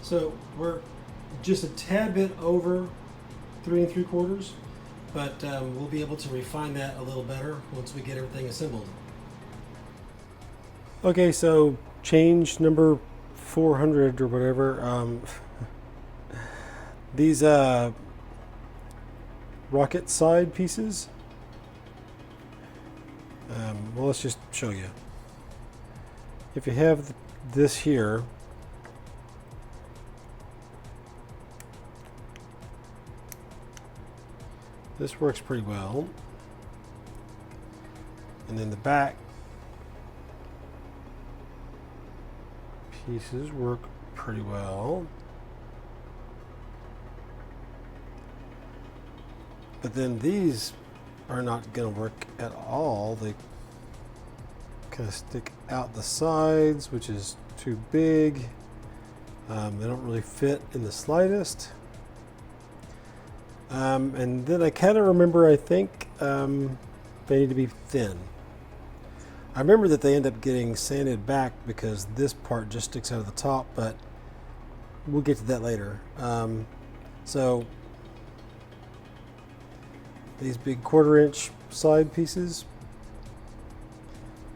So we're just a tad bit over 3 3/4, but we'll be able to refine that a little better once we get everything assembled. Okay, so change number 400 or whatever. These rocket side pieces. Well, let's just show you. If you have this here, this works pretty well. And then the back pieces work pretty well. But then these are not going to work at all. They kind of stick out the sides, which is too big. They don't really fit in the slightest. And then I kind of remember, I think they need to be thin. I remember that they end up getting sanded back because this part just sticks out of the top, but we'll get to that later. So these big 1/4 inch side pieces,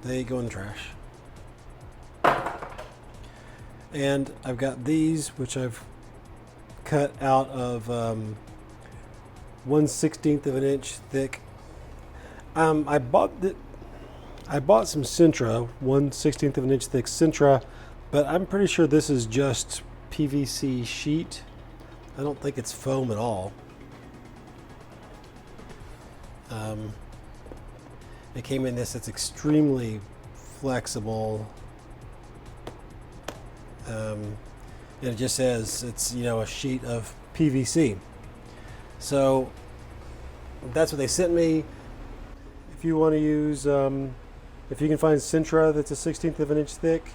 they go in the trash. And I've got these, which I've cut out of 1/16 of an inch thick. I bought some Sintra, 1/16 of an inch thick Sintra, but I'm pretty sure this is just PVC sheet. I don't think it's foam at all. It came in this. It's extremely flexible. And it just says it's, you know, a sheet of PVC. So that's what they sent me. If you want to use, if you can find Sintra that's a 1/16 of an inch thick,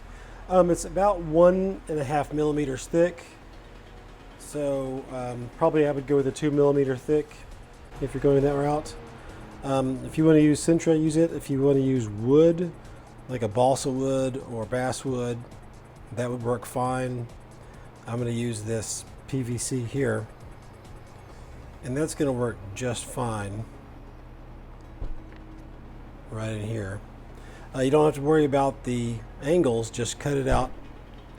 it's about 1.5 millimeters thick. So probably I would go with a 2 millimeter thick if you're going that route. If you want to use Sintra, use it. If you want to use wood, like a balsa wood or basswood, that would work fine. I'm going to use this PVC here, and that's going to work just fine right in here. You don't have to worry about the angles. Just cut it out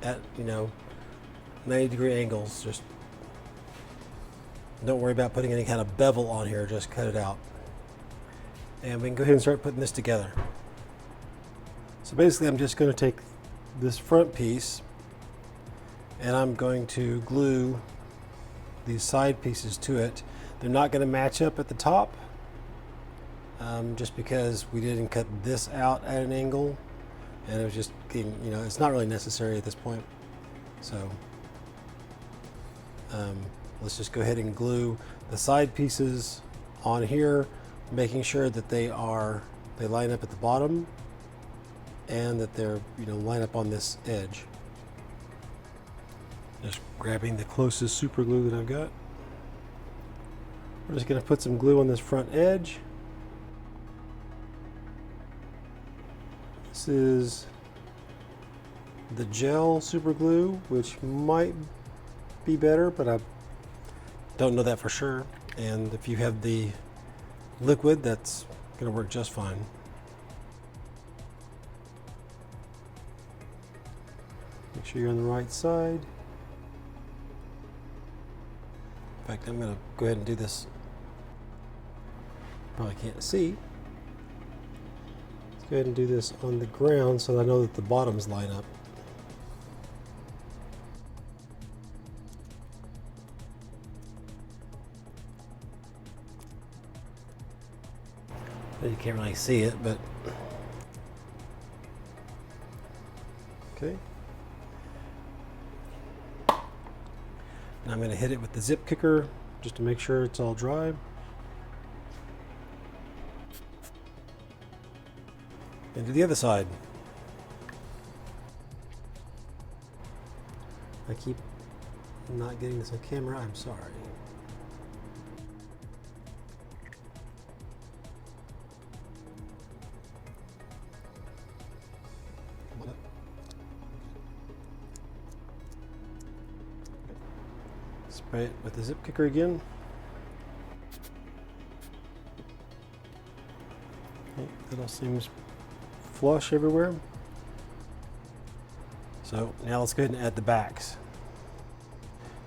at, you know, 90-degree angles. Just don't worry about putting any kind of bevel on here. Just cut it out. And we can go ahead and start putting this together. So basically I'm just going to take this front piece and I'm going to glue these side pieces to it. They're not going to match up at the top, just because we didn't cut this out at an angle, and it was just, you know, it's not really necessary at this point. So let's just go ahead and glue the side pieces on here, making sure that they line up at the bottom and that they're, you know, line up on this edge. Just grabbing the closest super glue that I've got. We're just going to put some glue on this front edge. This is the gel super glue, which might be better, but I don't know that for sure. And if you have the liquid, that's going to work just fine. Make sure you're on the right side. In fact, I'm going to go ahead and do this. Probably can't see. Let's go ahead and do this on the ground so that I know that the bottoms line up. You can't really see it, but okay. Now I'm going to hit it with the zip kicker just to make sure it's all dry. And to the other side. I keep not getting this on camera, I'm sorry. Spray it with the zip kicker again. Okay, that all seems flush everywhere. So now let's go ahead and add the backs.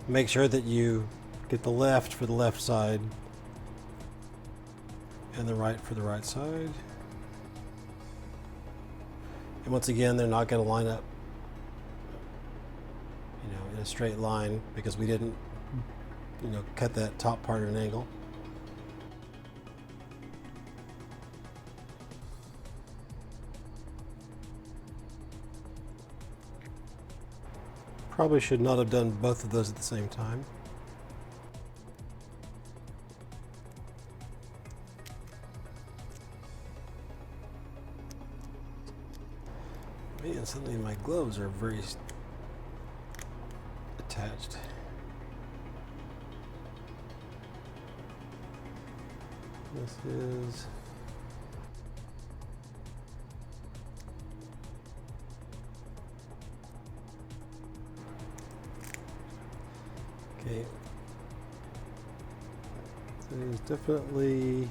Make sure that you get the left for the left side and the right for the right side. And once again, they're not going to line up, you know, in a straight line because we didn't, you know, cut that top part at an angle. Probably should not have done both of those at the same time. Man, suddenly my gloves are very attached. This is okay. It is definitely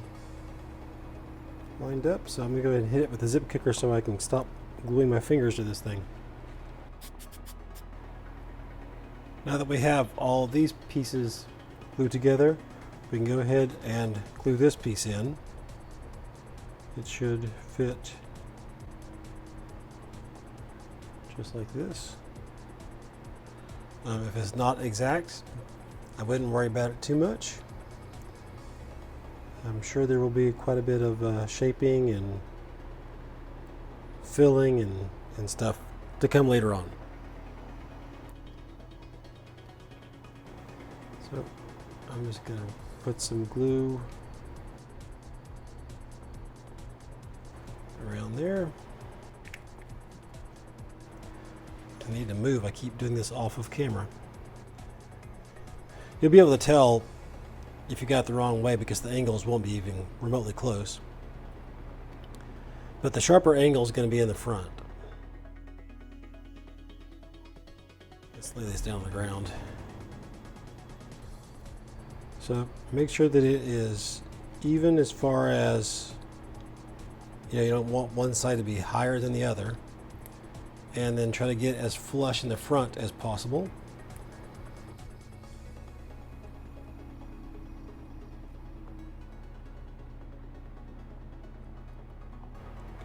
lined up, so I'm going to go ahead and hit it with a zip kicker so I can stop gluing my fingers to this thing. Now that we have all these pieces glued together, we can go ahead and glue this piece in. It should fit just like this. If it's not exact, I wouldn't worry about it too much. I'm sure there will be quite a bit of shaping and filling and stuff to come later on. So I'm just going to put some glue around there. I need to move. I keep doing this off of camera. You'll be able to tell if you got it the wrong way because the angles won't be even remotely close. But the sharper angle is going to be in the front. Let's lay this down on the ground. So make sure that it is even as far as, you don't want one side to be higher than the other. And then try to get as flush in the front as possible.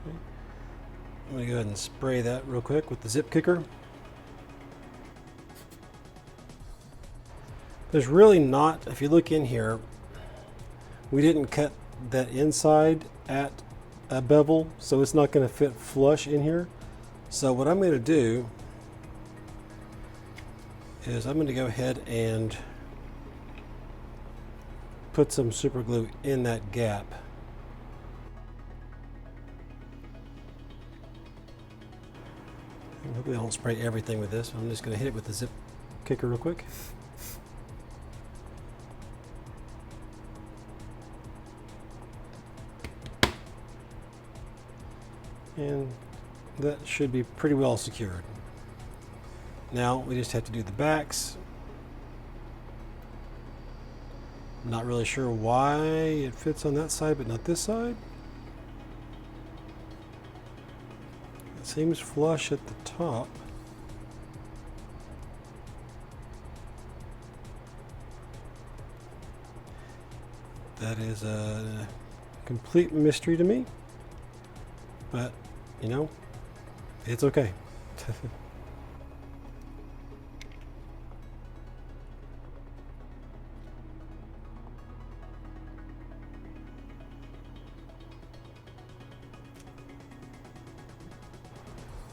Okay. I'm going to go ahead and spray that real quick with the zip kicker. There's really not, if you look in here, we didn't cut that inside at a bevel, so it's not going to fit flush in here. So what I'm going to do is I'm going to go ahead and put some super glue in that gap. Hopefully I don't spray everything with this. I'm just going to hit it with the zip kicker real quick. And that should be pretty well secured. Now we just have to do the backs. Not really sure why it fits on that side but not this side. It seems flush at the top. That is a complete mystery to me, but it's okay.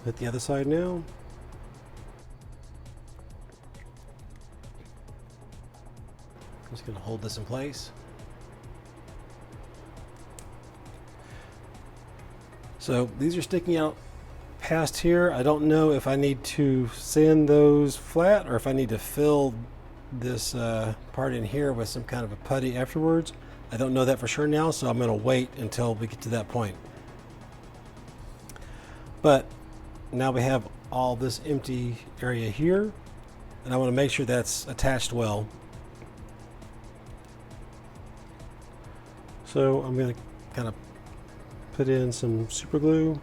Hit the other side now. I'm just going to hold this in place. So these are sticking out past here. I don't know if I need to sand those flat or if I need to fill this part in here with some kind of a putty afterwards. I don't know that for sure now, so I'm going to wait until we get to that point. But now we have all this empty area here, and I want to make sure that's attached well. So I'm going to kind of put in some super glue.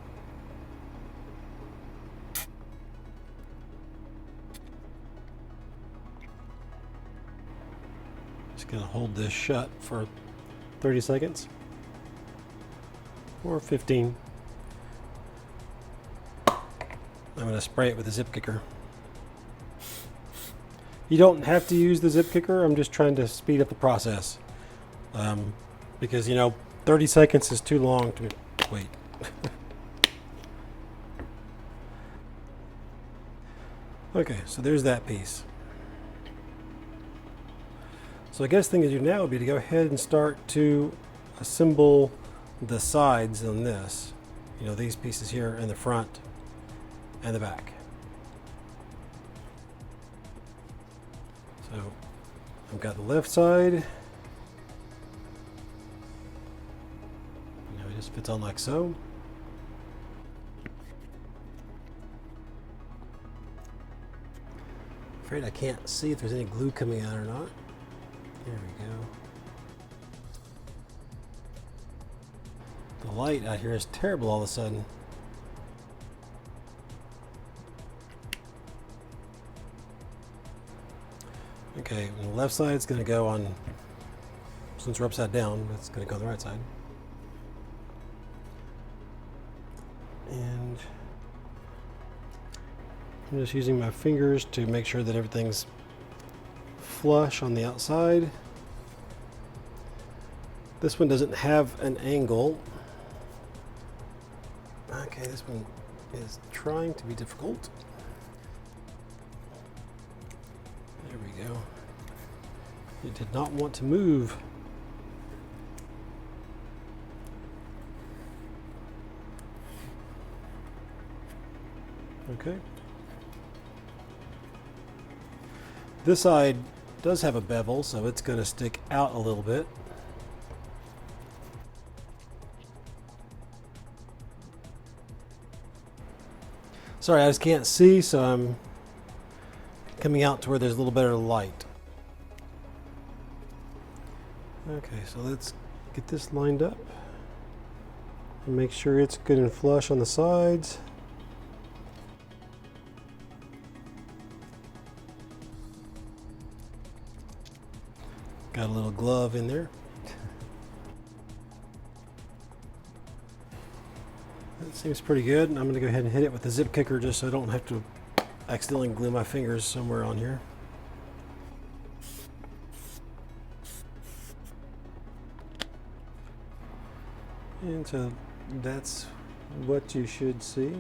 Just going to hold this shut for 30 seconds or 15. I'm going to spray it with a zip kicker. You don't have to use the zip kicker. I'm just trying to speed up the process. Because 30 seconds is too long to wait. Okay, so there's that piece. So I guess the thing to do now would be to go ahead and start to assemble the sides on this. These pieces here in the front and the back. So I've got the left side. It just fits on like so. Afraid I can't see if there's any glue coming out or not. There we go. The light out here is terrible all of a sudden. Okay, the left side is going to go on Since we're upside down, it's going to go on the right side. And I'm just using my fingers to make sure that everything's flush on the outside. This one doesn't have an angle. Okay, this one is trying to be difficult. There we go. It did not want to move. Okay. This side does have a bevel, so it's going to stick out a little bit. Sorry, I just can't see, so I'm coming out to where there's a little better light. Okay, so let's get this lined up and make sure it's good and flush on the sides. Got a little glove in there. That seems pretty good. I'm going to go ahead and hit it with the zip kicker just so I don't have to accidentally glue my fingers somewhere on here. And so that's what you should see.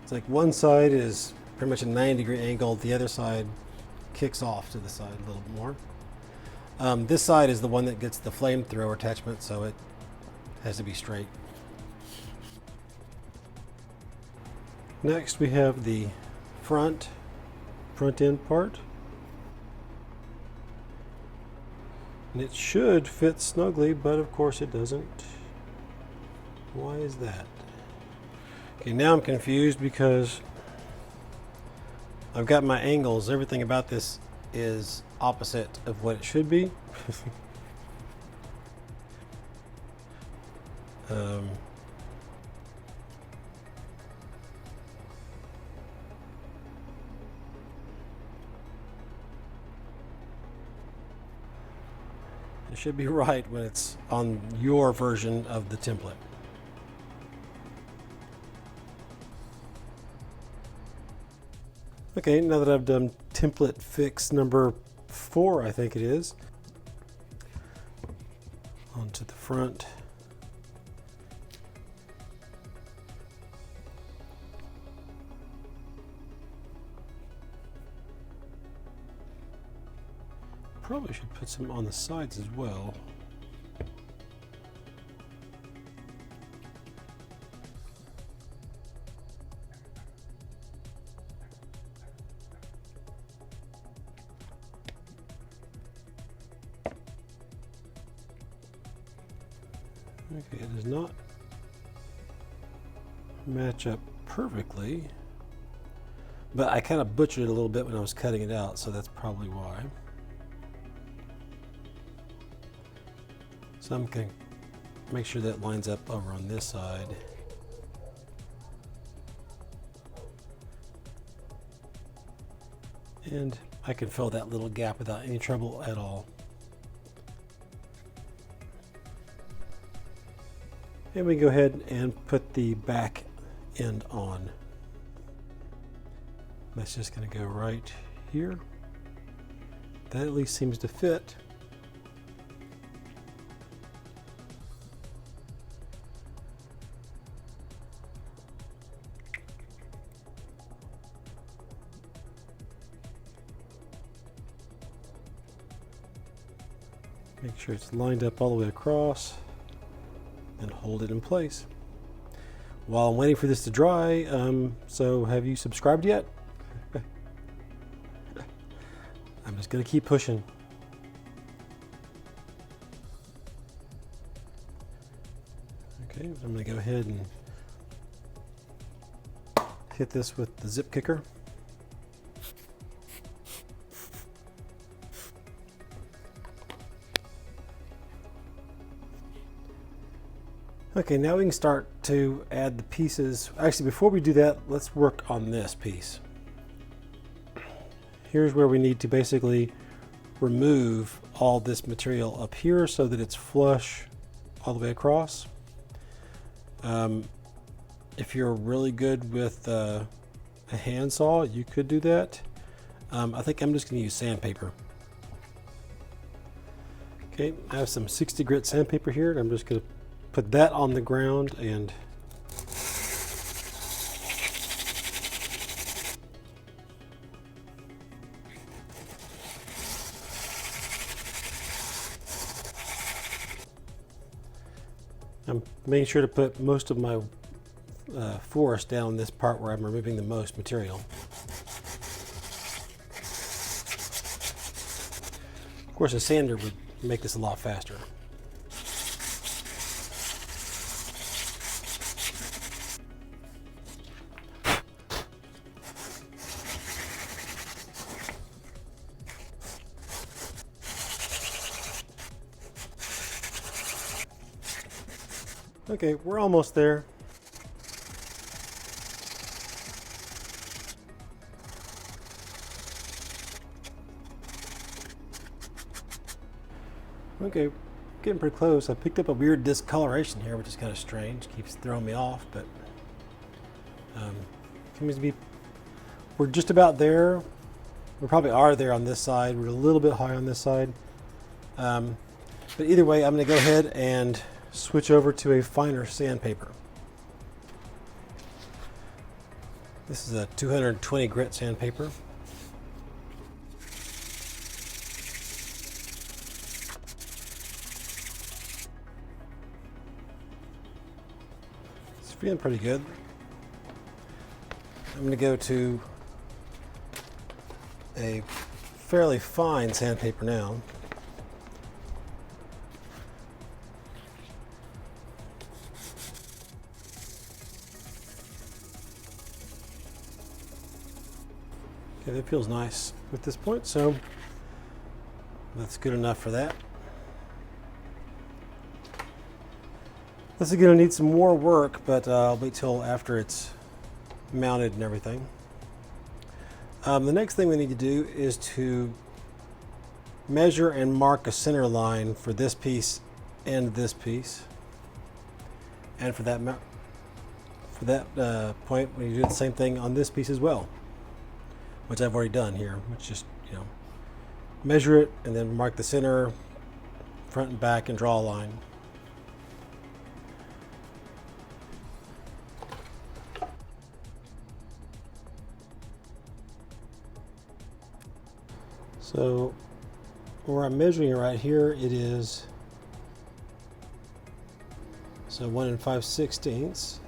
It's like one side is pretty much a 90-degree angle, the other side kicks off to the side a little bit more. This side is the one that gets the flamethrower attachment, so it has to be straight. Next we have the front end part. And it should fit snugly, but of course it doesn't. Why is that? Okay, now I'm confused because I've got my angles. Everything about this is opposite of what it should be. It should be right when it's on your version of the template. Okay, now that I've done template fix number 4, I think it is, onto the front. Probably should put some on the sides as well. Okay, it does not match up perfectly, but I kind of butchered it a little bit when I was cutting it out, so that's probably why. So I'm going to make sure that lines up over on this side. And I can fill that little gap without any trouble at all. And we go ahead and put the back end on. That's just going to go right here. That at least seems to fit. Make sure it's lined up all the way across and hold it in place. While I'm waiting for this to dry, so have you subscribed yet? I'm just going to keep pushing. Okay, I'm going to go ahead and hit this with the zip kicker. Okay, now we can start to add the pieces. Actually, before we do that, let's work on this piece. Here's where we need to basically remove all this material up here so that it's flush all the way across. If you're really good with a handsaw, you could do that. I think I'm just going to use sandpaper. Okay, I have some 60 grit sandpaper here, and I'm just going to put that on the ground and I'm making sure to put most of my force down this part where I'm removing the most material. Of course, a sander would make this a lot faster. Okay, we're almost there. Okay, getting pretty close. I picked up a weird discoloration here, which is kind of strange. Keeps throwing me off, but seems to be. We're just about there. We probably are there on this side. We're a little bit high on this side. But either way, I'm going to go ahead and switch over to a finer sandpaper. This is a 220 grit sandpaper. It's feeling pretty good. I'm going to go to a fairly fine sandpaper now. Okay, that feels nice at this point, so that's good enough for that. This is going to need some more work, but I'll wait till after it's mounted and everything. The next thing we need to do is to measure and mark a center line for this piece and this piece. And for that point, we do the same thing on this piece as well, which I've already done here, which just, measure it and then mark the center, front and back, and draw a line. So where I'm measuring it right here, it is 1 5/16.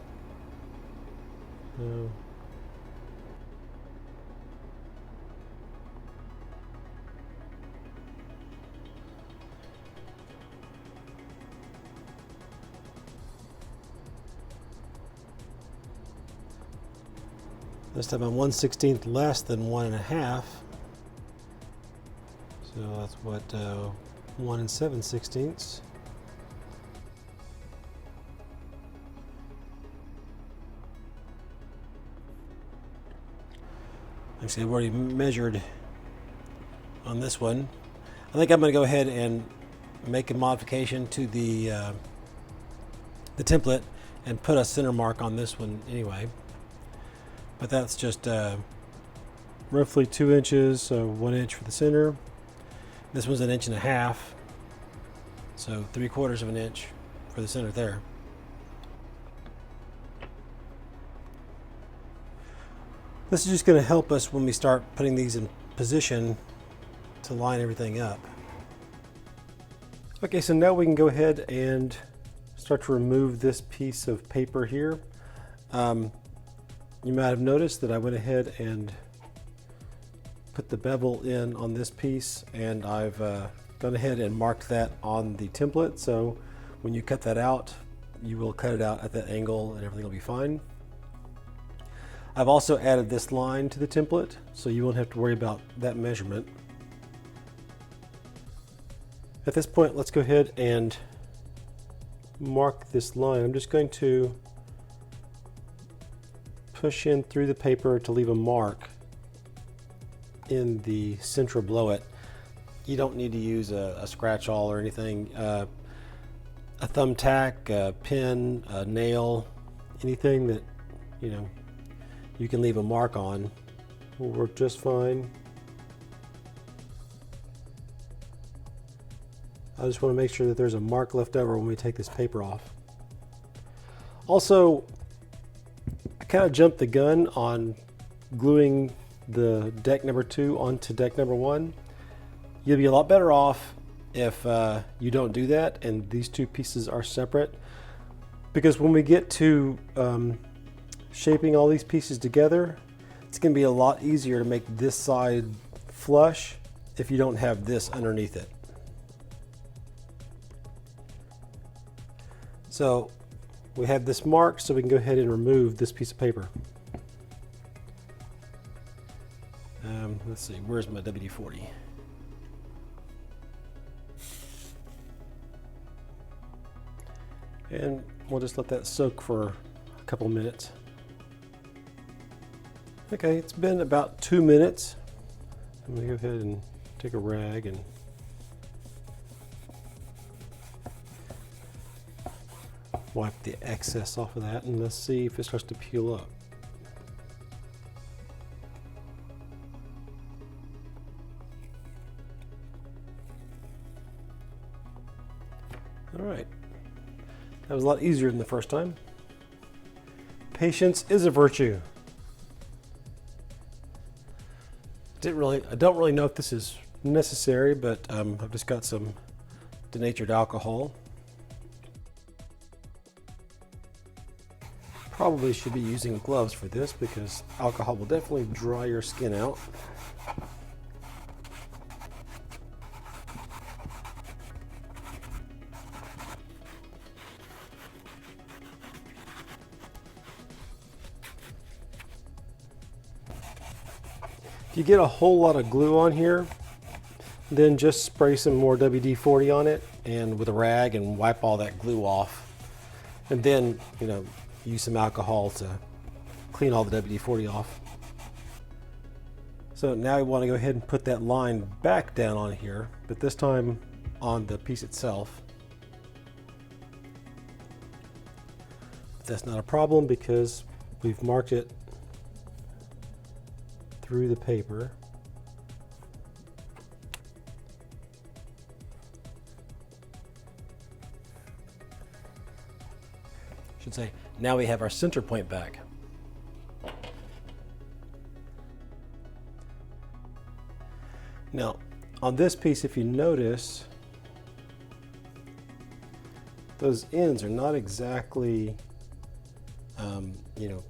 This time I'm 1/16 less than 1 1/2. So that's what 1 7/16. Actually, I've already measured on this one. I think I'm going to go ahead and make a modification to the template and put a center mark on this one anyway. But that's just roughly 2 inches, so 1 inch for the center. This one's 1.5 inches, so 3/4 of an inch for the center there. This is just going to help us when we start putting these in position to line everything up. Okay, so now we can go ahead and start to remove this piece of paper here. You might have noticed that I went ahead and put the bevel in on this piece, and I've gone ahead and marked that on the template, so when you cut that out, you will cut it out at that angle and everything will be fine. I've also added this line to the template, so you won't have to worry about that measurement. At this point, let's go ahead and mark this line. I'm just going to push in through the paper to leave a mark in the center below it. You don't need to use a scratch awl or anything. A thumbtack, a pin, a nail, anything that you can leave a mark on will work just fine. I just want to make sure that there's a mark left over when we take this paper off. Also, I kind of jumped the gun on gluing the deck number 2 onto deck number 1. You'll be a lot better off if you don't do that and these two pieces are separate, because when we get to shaping all these pieces together, it's going to be a lot easier to make this side flush if you don't have this underneath it. So we have this mark, so we can go ahead and remove this piece of paper. Let's see, where's my WD-40? And we'll just let that soak for a couple minutes. Okay, it's been about 2 minutes. I'm gonna go ahead and take a rag and wipe the excess off of that, and let's see if it starts to peel up. All right, that was a lot easier than the first time. Patience is a virtue. I don't really know if this is necessary, but I've just got some denatured alcohol. Probably should be using gloves for this because alcohol will definitely dry your skin out. If you get a whole lot of glue on here, then just spray some more WD-40 on it and with a rag and wipe all that glue off. And then, use some alcohol to clean all the WD-40 off. So now we want to go ahead and put that line back down on here, but this time on the piece itself. But that's not a problem because we've marked it through the paper. Should say, now we have our center point back. Now, on this piece, if you notice, those ends are not exactly,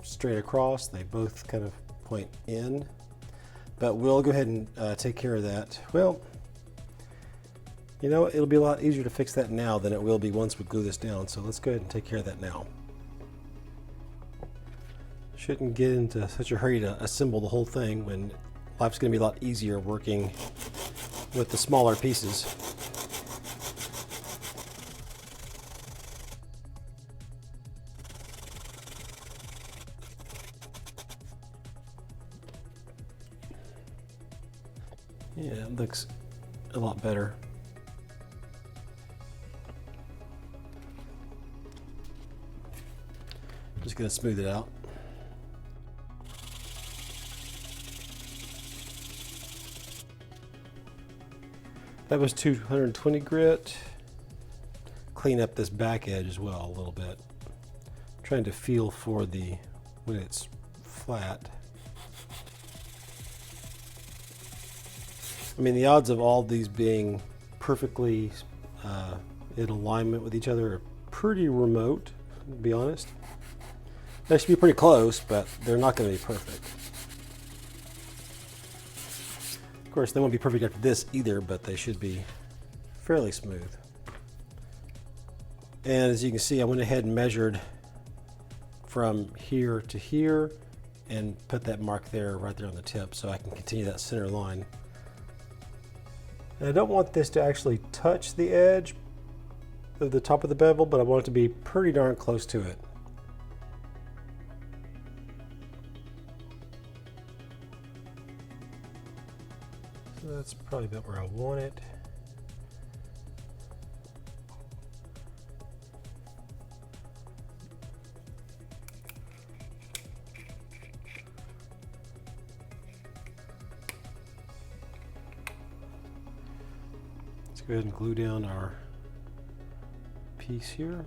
straight across. They both kind of point in, but we'll go ahead and take care of that. Well, it'll be a lot easier to fix that now than it will be once we glue this down. So let's go ahead and take care of that now. Shouldn't get into such a hurry to assemble the whole thing when life's going to be a lot easier working with the smaller pieces. Yeah, it looks a lot better. Just going to smooth it out. That was 220 grit. Clean up this back edge as well a little bit. Trying to feel for when it's flat. I mean, the odds of all these being perfectly in alignment with each other are pretty remote, to be honest. They should be pretty close, but they're not going to be perfect. Of course, they won't be perfect after this either, but they should be fairly smooth. And as you can see, I went ahead and measured from here to here and put that mark there, right there on the tip, so I can continue that center line. And I don't want this to actually touch the edge of the top of the bevel, but I want it to be pretty darn close to it. So that's probably about where I want it. Let's go ahead and glue down our piece here.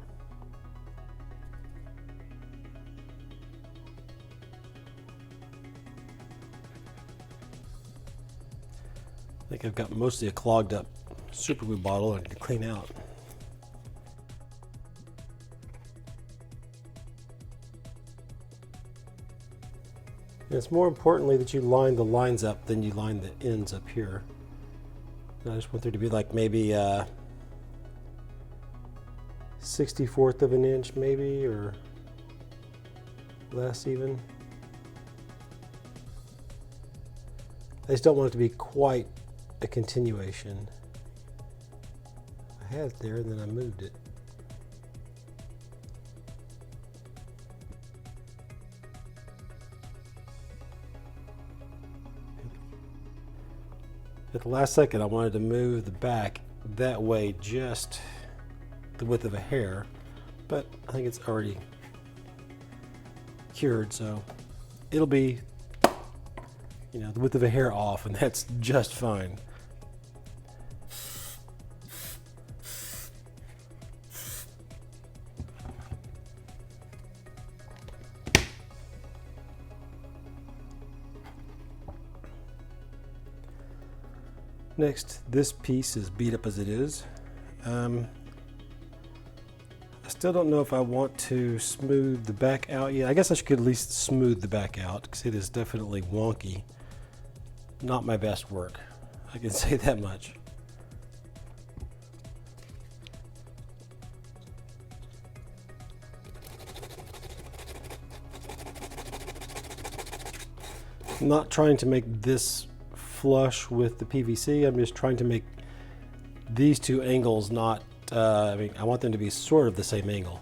I think I've got mostly a clogged up super glue bottle I need to clean out. And it's more importantly that you line the lines up than you line the ends up here. And I just want there to be like maybe 1/64 of an inch maybe, or less even. I just don't want it to be quite a continuation. I had it there and then I moved it. At the last second I wanted to move the back that way, just the width of a hair, but I think it's already cured, so it'll be, you know, the width of a hair off, and that's just fine. Next, this piece is beat up as it is. I still don't know if I want to smooth the back out yet. I guess I could at least smooth the back out because it is definitely wonky. Not my best work, I can say that much. I'm not trying to make this flush with the PVC. I'm just trying to make these two angles not, I mean, I want them to be sort of the same angle.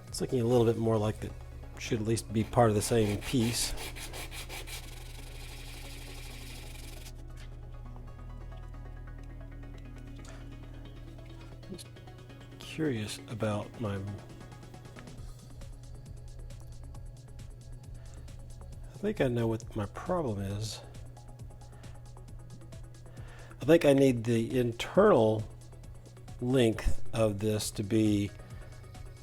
It's looking a little bit more like it should at least be part of the same piece. Just curious about my... I think I know what my problem is. I think I need the internal length of this to be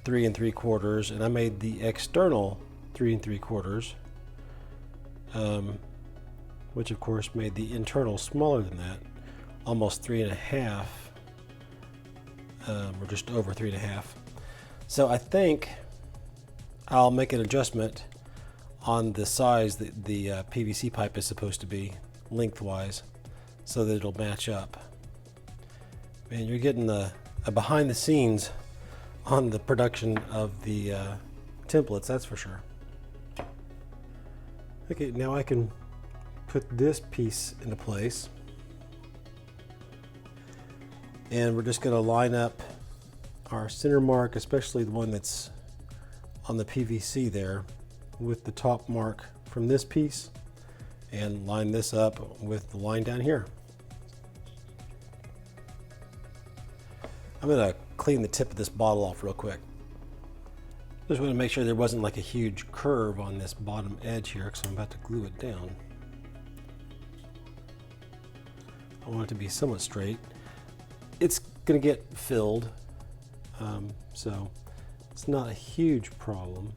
3 3/4, and I made the external 3 3/4, which of course made the internal smaller than that, almost 3.5, or just over 3.5. So I think I'll make an adjustment on the size that the PVC pipe is supposed to be lengthwise, so that it'll match up. Man, you're getting a behind the scenes on the production of the templates, that's for sure. Okay, now I can put this piece into place, and we're just going to line up our center mark, especially the one that's on the PVC there, with the top mark from this piece, and line this up with the line down here. I'm going to clean the tip of this bottle off real quick. Just want to make sure there wasn't like a huge curve on this bottom edge here, because I'm about to glue it down. I want it to be somewhat straight. It's going to get filled, so it's not a huge problem.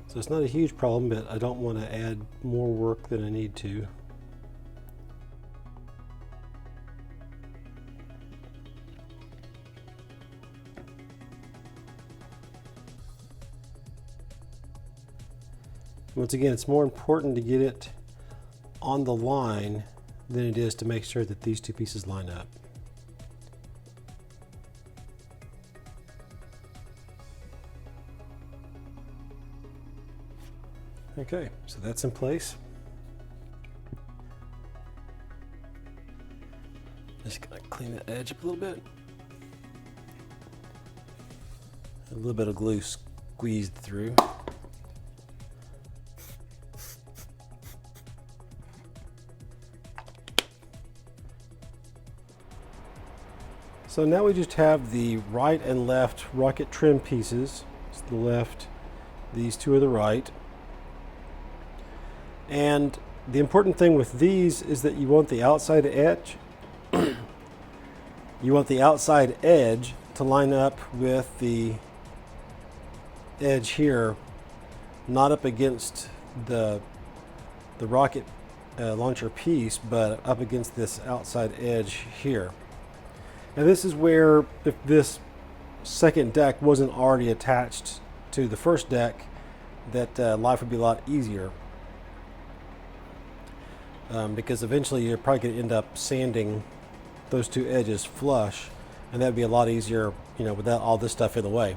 So it's not a huge problem, but I don't want to add more work than I need to. Once again, it's more important to get it on the line than it is to make sure that these two pieces line up. Okay, so that's in place. Just gonna clean the edge up a little bit. A little bit of glue squeezed through. So now we just have the right and left rocket trim pieces. It's the left, these two are the right. And the important thing with these is that you want the outside edge you want the outside edge to line up with the edge here, not up against the rocket launcher piece, but up against this outside edge here. And this is where, if this second deck wasn't already attached to the first deck, that life would be a lot easier. Because eventually you're probably going to end up sanding those two edges flush, and that would be a lot easier, you know, without all this stuff in the way.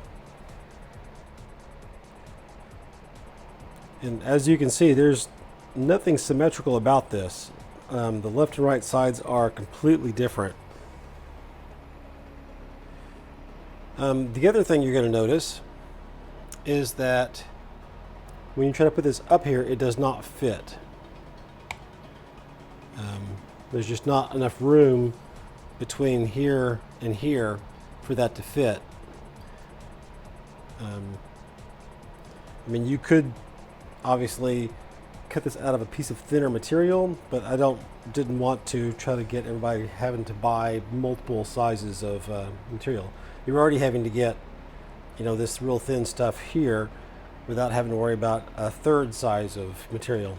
And as you can see, there's nothing symmetrical about this. The left and right sides are completely different. The other thing you're going to notice is that when you try to put this up here, it does not fit. There's just not enough room between here and here for that to fit. I mean, you could obviously cut this out of a piece of thinner material, but I didn't want to try to get everybody having to buy multiple sizes of material. You're already having to get, you know, this real thin stuff here without having to worry about a third size of material.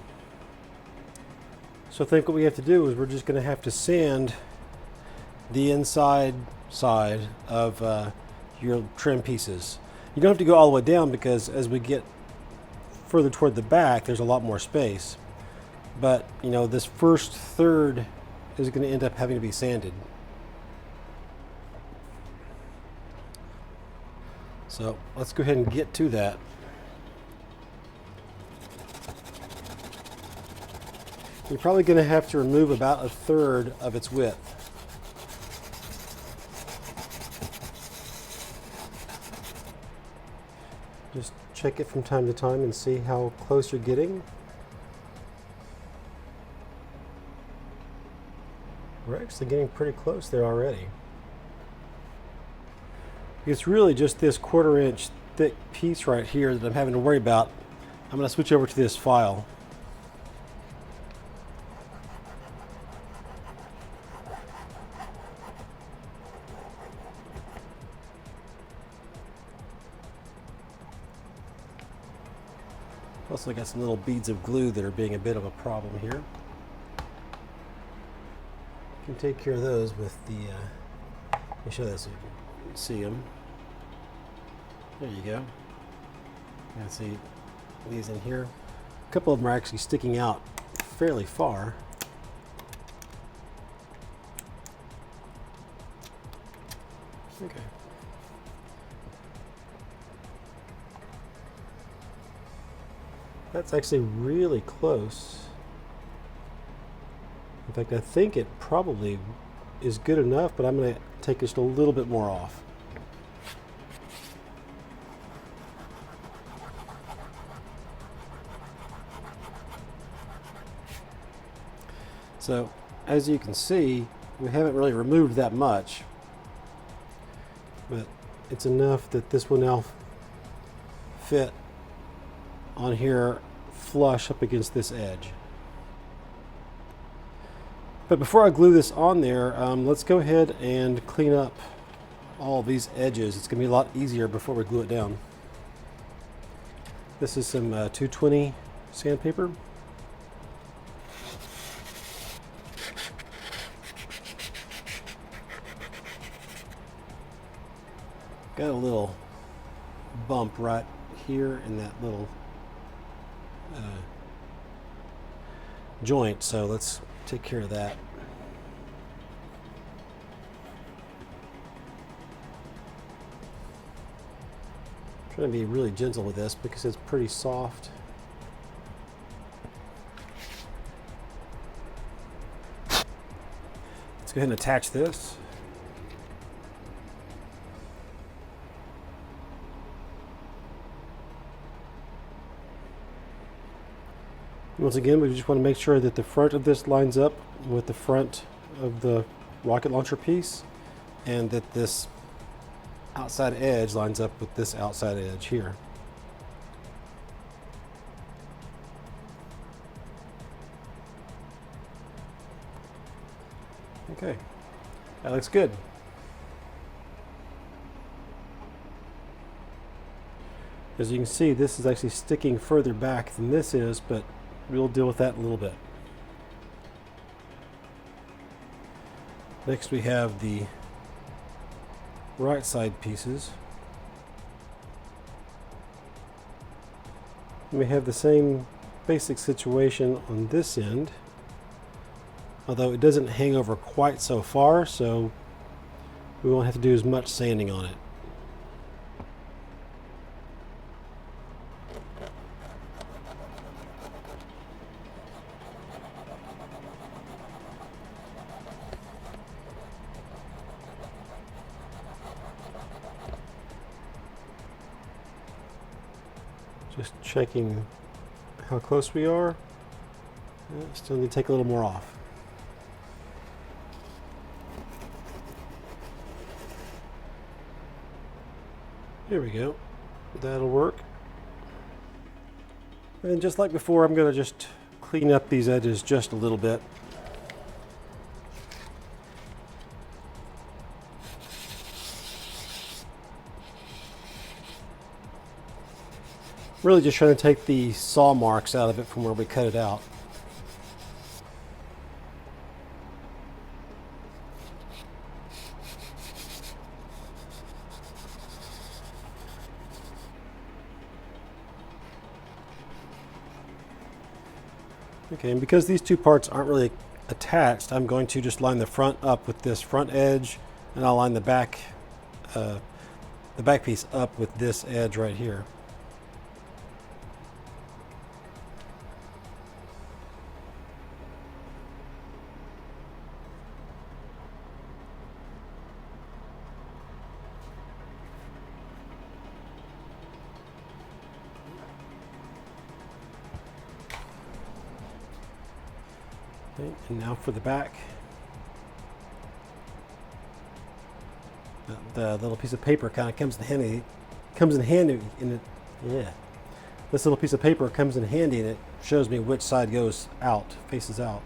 So I think what we have to do is we're just going to have to sand the inside side of your trim pieces. You don't have to go all the way down, because as we get further toward the back, there's a lot more space. But, you know, this first third is going to end up having to be sanded. So let's go ahead and get to that. You're probably going to have to remove about a third of its width. Just check it from time to time and see how close you're getting. We're actually getting pretty close there already. It's really just this 1/4 inch thick piece right here that I'm having to worry about. I'm going to switch over to this file. Plus I got some little beads of glue that are being a bit of a problem here. You can take care of those with the, let me show this so you can see them. There you go. You can see these in here. A couple of them are actually sticking out fairly far. Okay. That's actually really close. In fact, I think it probably is good enough, but I'm going to take just a little bit more off. So, as you can see, we haven't really removed that much, but it's enough that this will now fit on here flush up against this edge. But before I glue this on there, let's go ahead and clean up all these edges. It's going to be a lot easier before we glue it down. This is some 220 sandpaper. Got a little bump right here in that little joint, so let's take care of that. I'm trying to be really gentle with this because it's pretty soft. Let's go ahead and attach this. Once again, we just want to make sure that the front of this lines up with the front of the rocket launcher piece, and that this outside edge lines up with this outside edge here. Okay, that looks good. As you can see, this is actually sticking further back than this is, but we'll deal with that in a little bit. Next we have the right side pieces. We have the same basic situation on this end, although it doesn't hang over quite so far, so we won't have to do as much sanding on it. Just checking how close we are. Still need to take a little more off. Here we go. That'll work. And just like before, I'm going to just clean up these edges just a little bit. Really just trying to take the saw marks out of it from where we cut it out. Okay, and because these two parts aren't really attached, I'm going to just line the front up with this front edge, and I'll line the back piece up with this edge right here. Okay, and now for the back. The little piece of paper kind of comes in handy. This little piece of paper comes in handy, and it shows me which side goes out, faces out.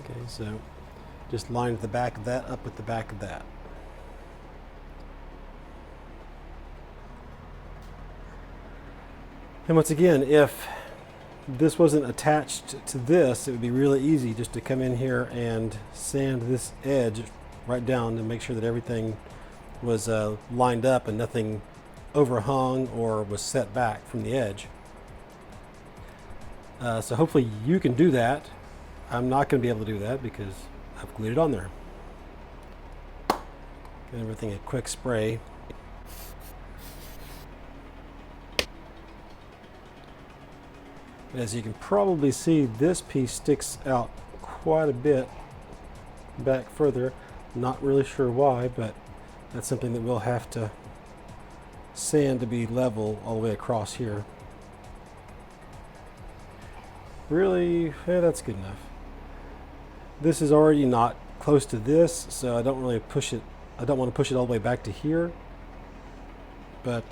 Okay, so just line the back of that up with the back of that. And once again, if this wasn't attached to this, it would be really easy just to come in here and sand this edge right down to make sure that everything was lined up and nothing overhung or was set back from the edge. So hopefully you can do that. I'm not going to be able to do that because I've glued it on there. Give everything a quick spray. As you can probably see, this piece sticks out quite a bit back further. Not really sure why, but that's something that we'll have to sand to be level all the way across here. Really, yeah, that's good enough. This is already not close to this, so I don't really push it. I don't want to push it all the way back to here. But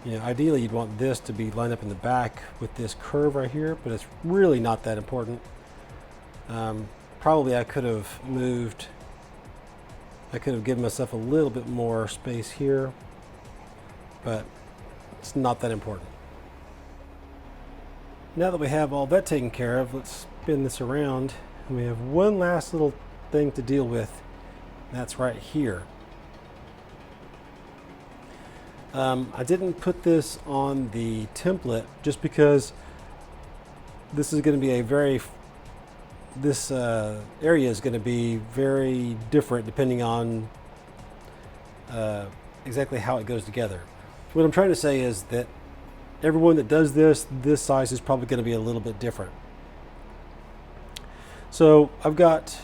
yeah, ideally you'd want this to be lined up in the back with this curve right here, but it's really not that important. Probably I could have given myself a little bit more space here, but it's not that important. Now that we have all that taken care of, let's spin this around. We have one last little thing to deal with. That's right here. I didn't put this on the template just because this is going to be a very, this area is going to be very different depending on exactly how it goes together. What I'm trying to say is that everyone that does this size is probably going to be a little bit different. So I've got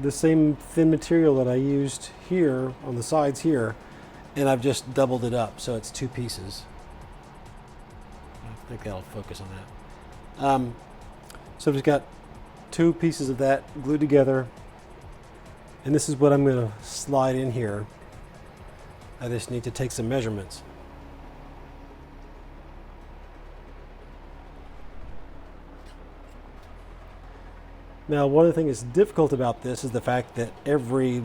the same thin material that I used here on the sides here, and I've just doubled it up so it's 2 pieces. I think that'll focus on that. So I've just got 2 pieces of that glued together, and this is what I'm going to slide in here. I just need to take some measurements. Now, one of the things that's difficult about this is the fact that every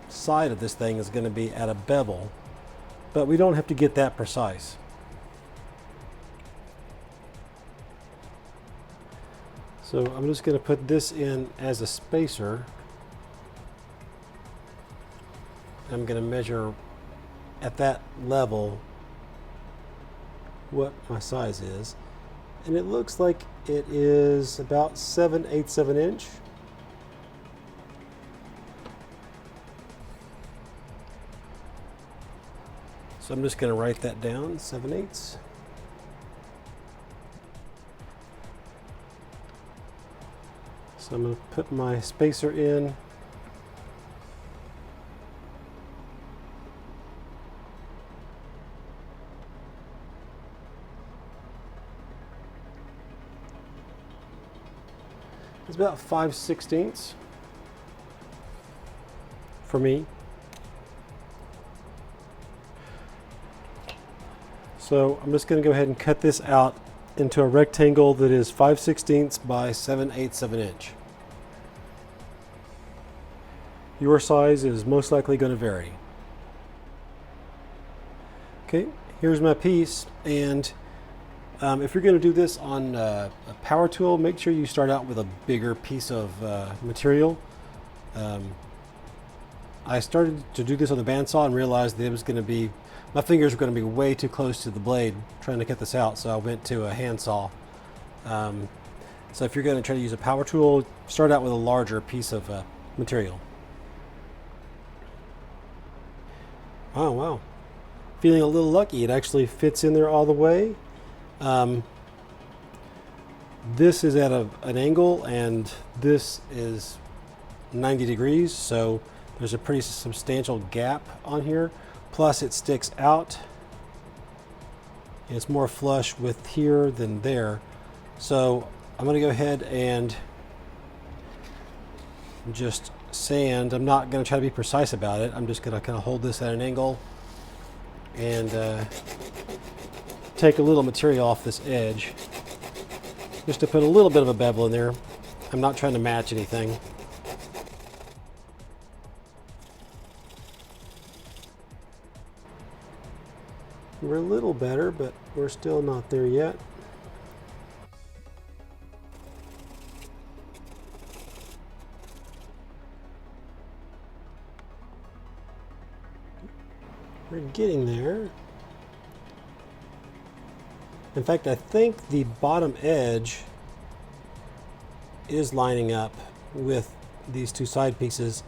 side of this thing is going to be at a bevel, but we don't have to get that precise. So I'm just going to put this in as a spacer. I'm going to measure at that level what my size is, and it looks like it is about 7/8 of an inch. So I'm just going to write that down, 7/8. So I'm going to put my spacer in. It's about 5/16 for me. So I'm just going to go ahead and cut this out into a rectangle that is 5/16 by 7/8 of an inch. Your size is most likely going to vary. Okay, here's my piece, and if you're going to do this on a power tool, make sure you start out with a bigger piece of material. I started to do this on the bandsaw and realized that it was going to be, my fingers were going to be way too close to the blade trying to cut this out, so I went to a handsaw. So if you're going to try to use a power tool, start out with a larger piece of material. Oh wow, feeling a little lucky. It actually fits in there all the way. This is at an angle, and this is 90 degrees, so there's a pretty substantial gap on here. Plus it sticks out. It's more flush with here than there. So I'm going to go ahead and just sand. I'm not going to try to be precise about it. I'm just going to kind of hold this at an angle and take a little material off this edge just to put a little bit of a bevel in there. I'm not trying to match anything. We're a little better, but we're still not there yet. We're getting there. In fact, I think the bottom edge is lining up with these 2 side pieces,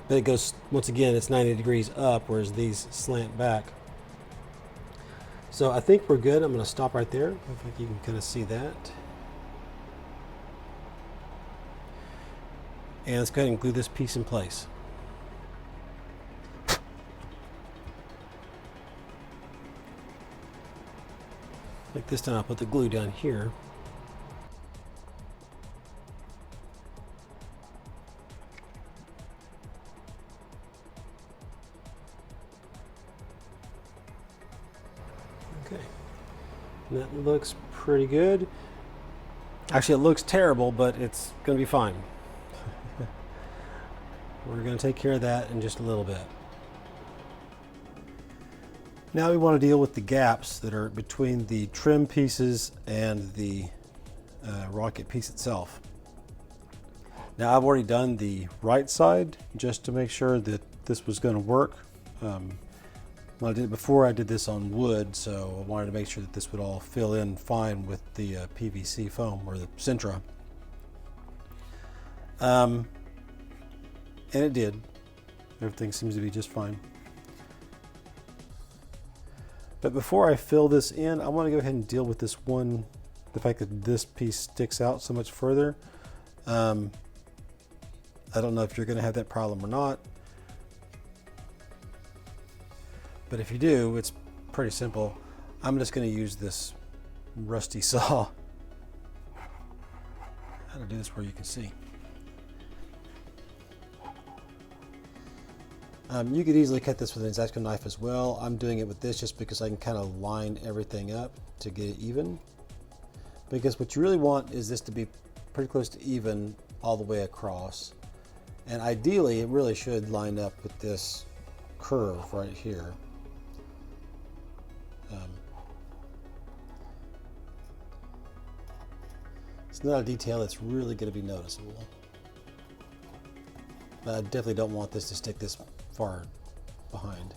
but it goes, once again, it's 90 degrees up, whereas these slant back. So I think we're good. I'm going to stop right there. I think you can kind of see that. And let's go ahead and glue this piece in place. Like this time I'll put the glue down here. Okay, and that looks pretty good. Actually, it looks terrible, but it's going to be fine. We're going to take care of that in just a little bit. Now we want to deal with the gaps that are between the trim pieces and the rocket piece itself. Now I've already done the right side just to make sure that this was going to work. Well, I did it before. I did this on wood, so I wanted to make sure that this would all fill in fine with the PVC foam, or the Centra. And it did. Everything seems to be just fine. But before I fill this in, I want to go ahead and deal with this one, the fact that this piece sticks out so much further. I don't know if you're going to have that problem or not. But if you do, it's pretty simple. I'm just going to use this rusty saw. How to do this where you can see. You could easily cut this with an X-Acto knife as well. I'm doing it with this just because I can kind of line everything up to get it even. Because what you really want is this to be pretty close to even all the way across. And ideally, it really should line up with this curve right here. It's not a detail that's really going to be noticeable. But I definitely don't want this to stick this far behind.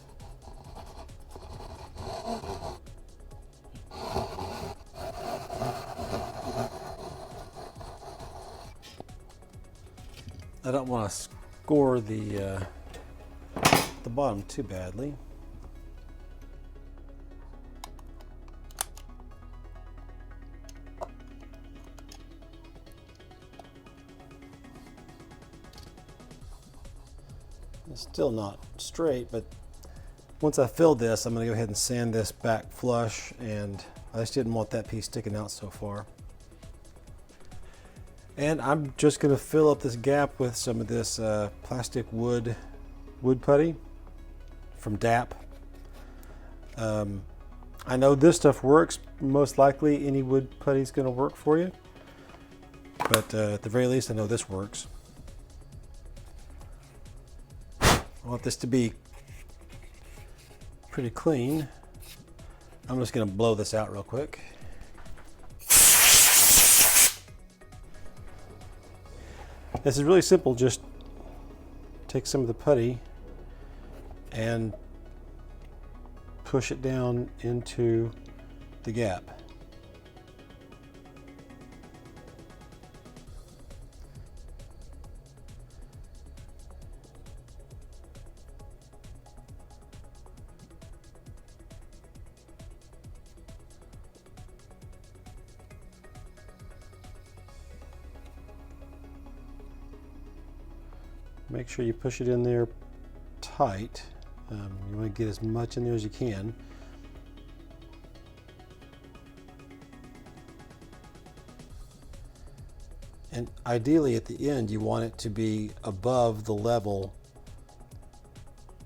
I don't want to score the bottom too badly. It's still not straight, but once I filled this, I'm going to go ahead and sand this back flush, and I just didn't want that piece sticking out so far. And I'm just going to fill up this gap with some of this plastic wood putty from DAP. I know this stuff works. Most likely any wood putty is going to work for you, but at the very least I know this works. I want this to be pretty clean. I'm just going to blow this out real quick. This is really simple. Just take some of the putty and push it down into the gap. Make sure you push it in there tight. You want to get as much in there as you can. And ideally at the end you want it to be above the level.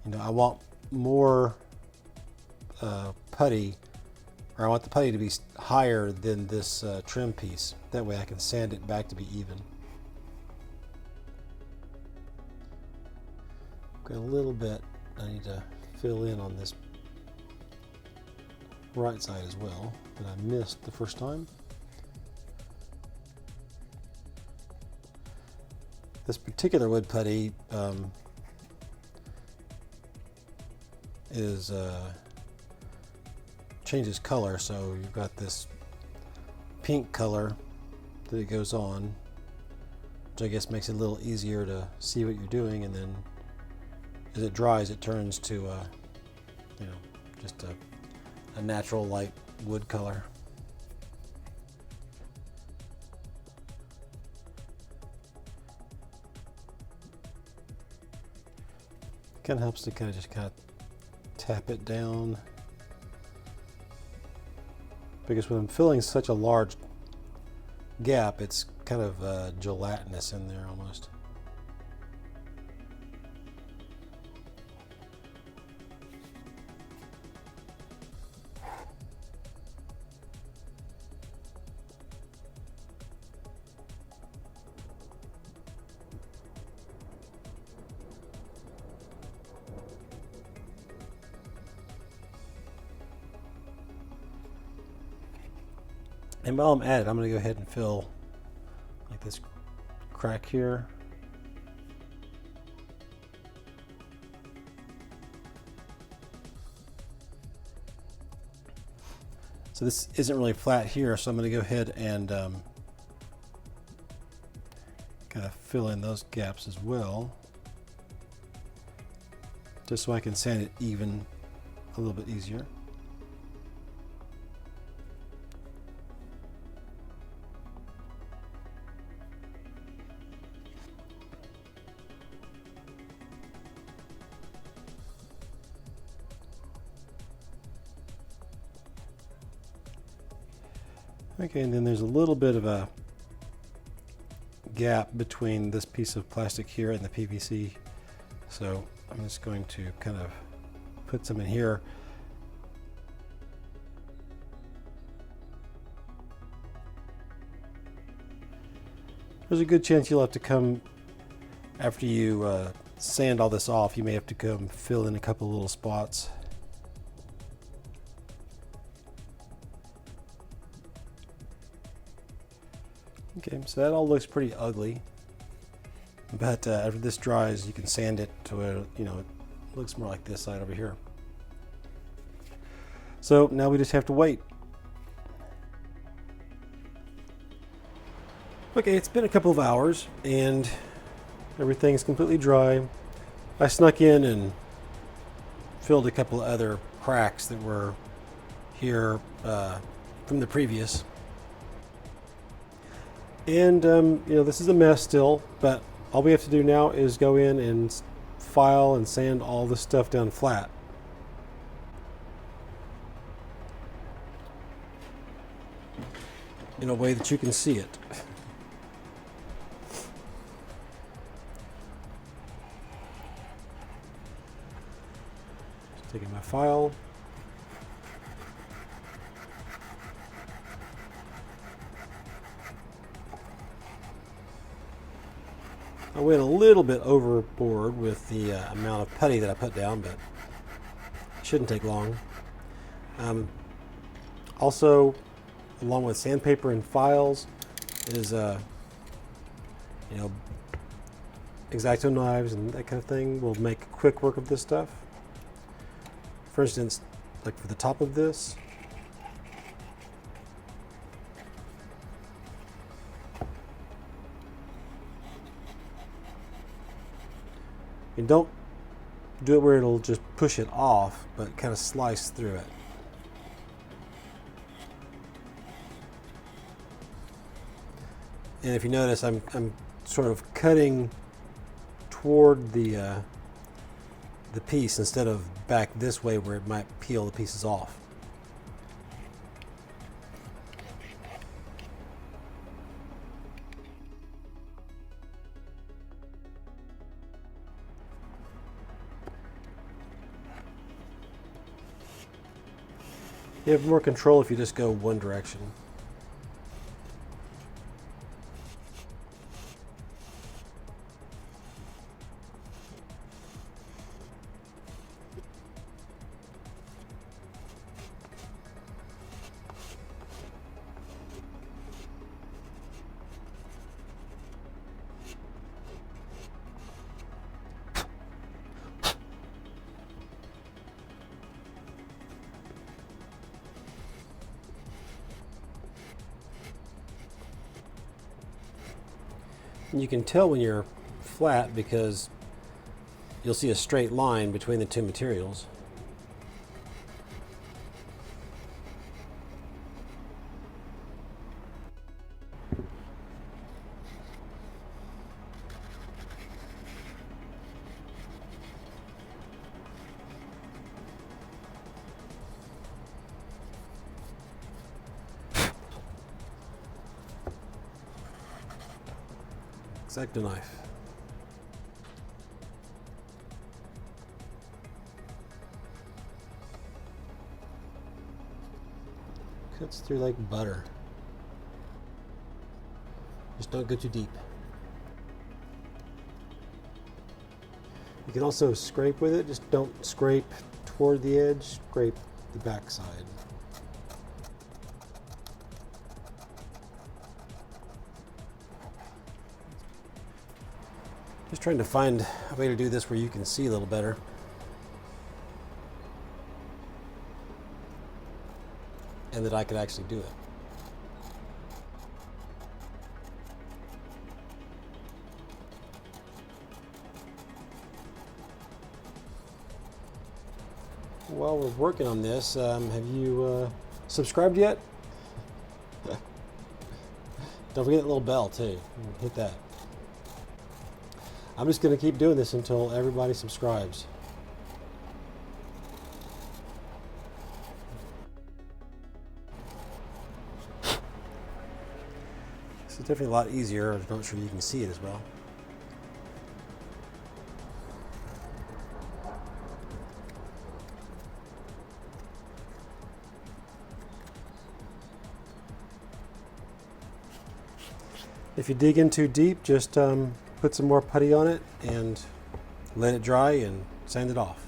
You know, I want more putty, or I want the putty to be higher than this trim piece. That way I can sand it back to be even. Got a little bit I need to fill in on this right side as well that I missed the first time. This particular wood putty changes color, so you've got this pink color that it goes on, which I guess makes it a little easier to see what you're doing, and then as it dries, it turns to, you know, just a natural light wood color. Kind of helps to kind of tap it down, because when I'm filling such a large gap, it's kind of gelatinous in there almost. And while I'm at it, I'm going to go ahead and fill like this crack here. So this isn't really flat here, so I'm going to go ahead and kind of fill in those gaps as well, just so I can sand it even a little bit easier. Okay, and then there's a little bit of a gap between this piece of plastic here and the PVC. So I'm just going to kind of put some in here. There's a good chance you'll have to come, after you sand all this off, you may have to come fill in a couple little spots. Okay, so that all looks pretty ugly, but after this dries, you can sand it to where, you know, it looks more like this side over here. So now we just have to wait. Okay, it's been a couple of hours and everything's completely dry. I snuck in and filled a couple of other cracks that were here from the previous. And you know, this is a mess still, but all we have to do now is go in and file and sand all this stuff down flat. In a way that you can see it. Just taking my file. I went a little bit overboard with the amount of putty that I put down, but it shouldn't take long. Also, along with sandpaper and files, is you know, X-Acto knives and that kind of thing will make quick work of this stuff. For instance, like for the top of this, and don't do it where it'll just push it off, but kind of slice through it. And if you notice, I'm sort of cutting toward the piece instead of back this way where it might peel the pieces off. You have more control if you just go one direction. And you can tell when you're flat because you'll see a straight line between the two materials. X-Acto knife. Cuts through like butter. Just don't go too deep. You can also scrape with it, just don't scrape toward the edge, scrape the back side. Just trying to find a way to do this where you can see a little better. and that I could actually do it. While we're working on this, have you subscribed yet? Don't forget that little bell too. Hit that. I'm just going to keep doing this until everybody subscribes. This is definitely a lot easier. I'm not sure you can see it as well. If you dig in too deep, just put some more putty on it and let it dry and sand it off.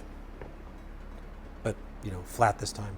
But, you know, flat this time.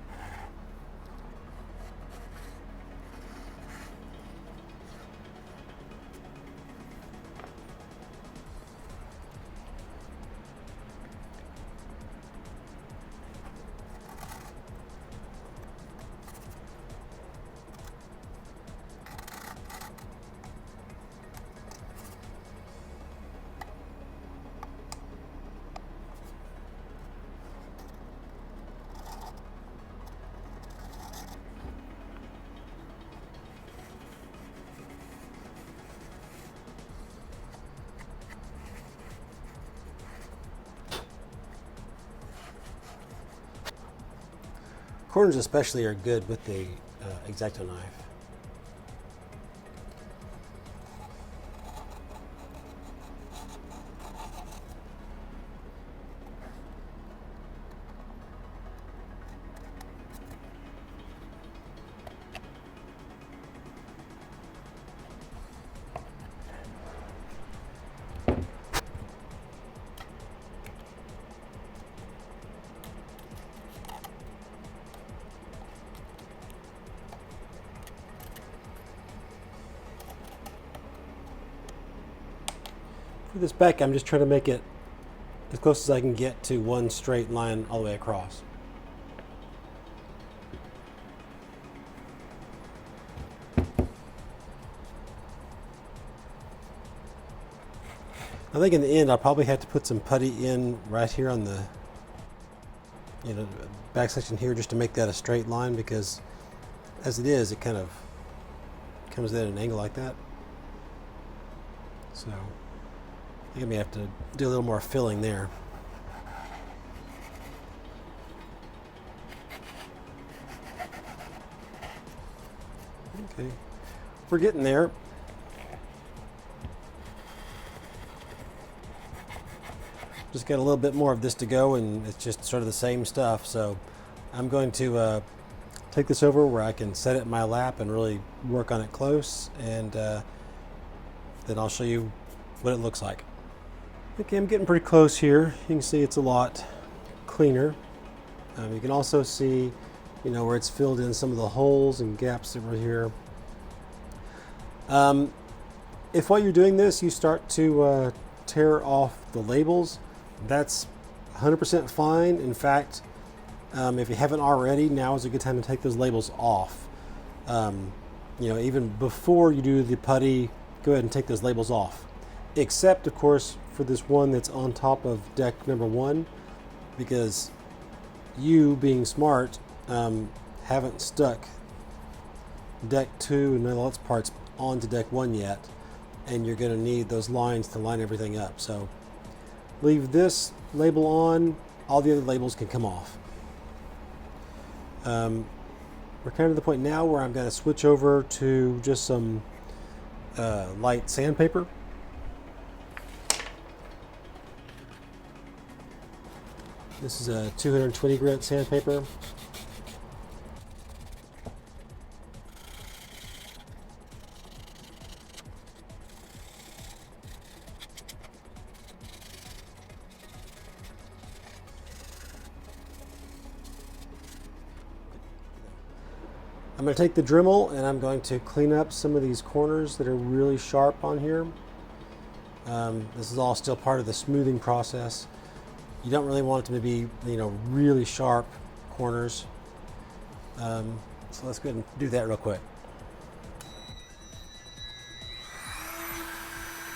Corners especially are good with the X-Acto knife. For this back, I'm just trying to make it as close as I can get to one straight line all the way across. I think in the end I'll probably have to put some putty in right here on the back section here just to make that a straight line, because as it is, it kind of comes at an angle like that. So I think I may have to do a little more filling there. Okay, we're getting there. Just got a little bit more of this to go, and it's just sort of the same stuff. So I'm going to take this over where I can set it in my lap and really work on it close, and then I'll show you what it looks like. Okay, I'm getting pretty close here. You can see it's a lot cleaner. You can also see, where it's filled in some of the holes and gaps that were here. If while you're doing this, you start to tear off the labels, that's 100% fine. In fact, if you haven't already, now is a good time to take those labels off. Even before you do the putty, go ahead and take those labels off. Except, of course, for this one that's on top of deck number 1, because you, being smart, haven't stuck deck 2 and all its parts onto deck 1 yet, and you're going to need those lines to line everything up. So leave this label on, all the other labels can come off. We're kind of at the point now where I'm going to switch over to just some light sandpaper. This is a 220 grit sandpaper. I'm going to take the Dremel and I'm going to clean up some of these corners that are really sharp on here. This is all still part of the smoothing process. You don't really want it to be, really sharp corners. So let's go ahead and do that real quick.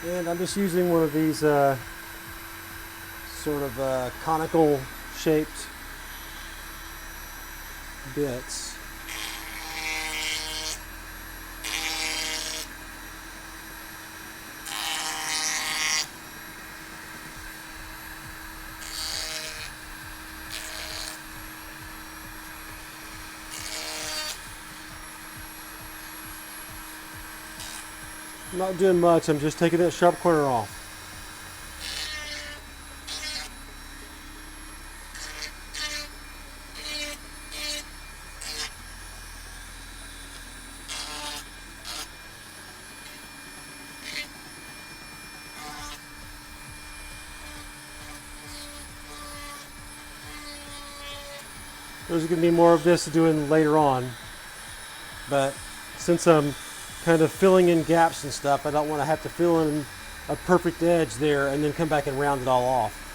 And I'm just using one of these sort of conical shaped bits. I'm not doing much, I'm just taking that sharp corner off. There's going to be more of this doing later on, but since I'm kind of filling in gaps and stuff, I don't want to have to fill in a perfect edge there and then come back and round it all off.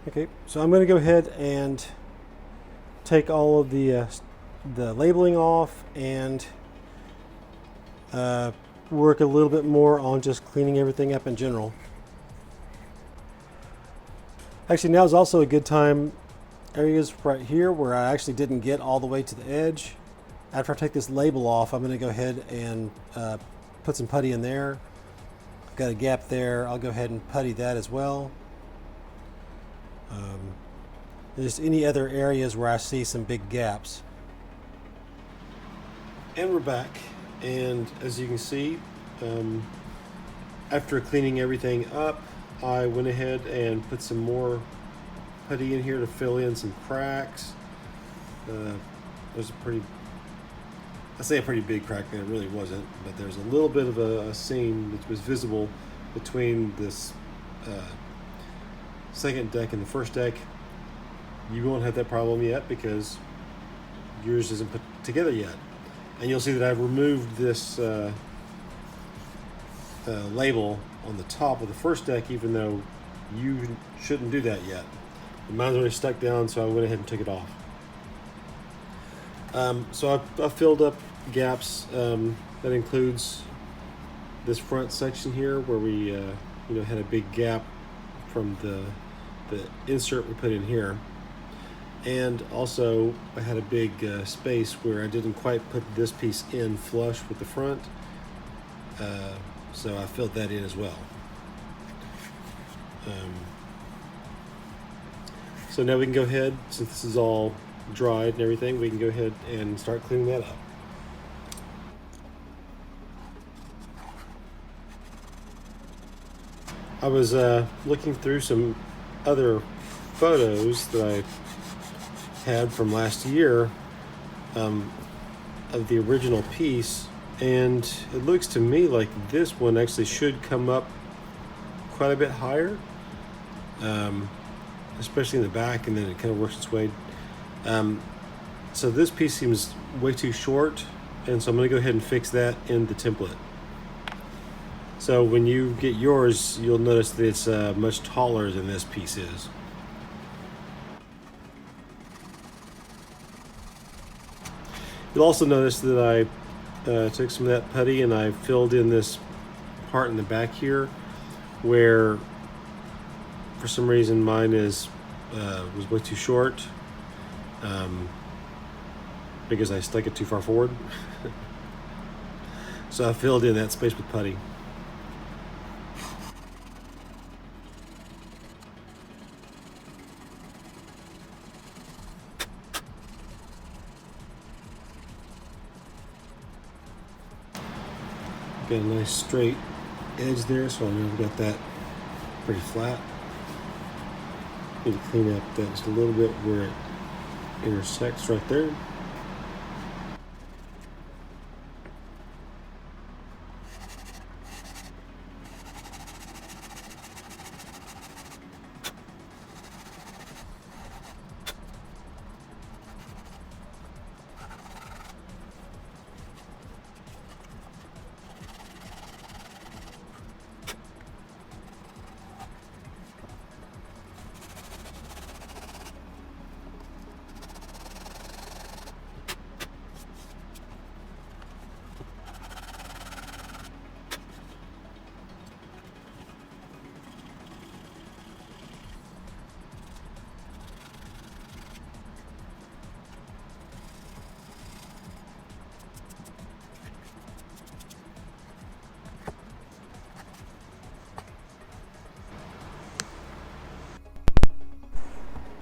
Okay, so I'm going to go ahead and take all of the labeling off and work a little bit more on just cleaning everything up in general. Actually, now is also a good time. Areas right here where I actually didn't get all the way to the edge. After I take this label off, I'm going to go ahead and put some putty in there. I've got a gap there. I'll go ahead and putty that as well. Just any other areas where I see some big gaps. And we're back, and as you can see, after cleaning everything up, I went ahead and put some more putty in here to fill in some cracks. There's I say a pretty big crack, but it really wasn't, but there's a little bit of a seam that was visible between this second deck and the first deck. You won't have that problem yet because yours isn't put together yet. And you'll see that I've removed this label on the top of the first deck, even though you shouldn't do that yet. Mine's already stuck down, so I went ahead and took it off. So I filled up gaps. That includes this front section here where we had a big gap from the insert we put in here. And also I had a big space where I didn't quite put this piece in flush with the front, so I filled that in as well. So now we can go ahead, since this is all dried and everything, we can go ahead and start cleaning that up. I was looking through some other photos that I had from last year of the original piece, and it looks to me like this one actually should come up quite a bit higher, especially in the back, and then it kind of works its way. So this piece seems way too short, and so I'm going to go ahead and fix that in the template. So when you get yours, you'll notice that it's much taller than this piece is. You'll also notice that I took some of that putty and I filled in this part in the back here where for some reason mine was way too short because I stuck it too far forward. So I filled in that space with putty. Got a nice straight edge there, so I know I've got that pretty flat. Need to clean up that just a little bit where it intersects right there.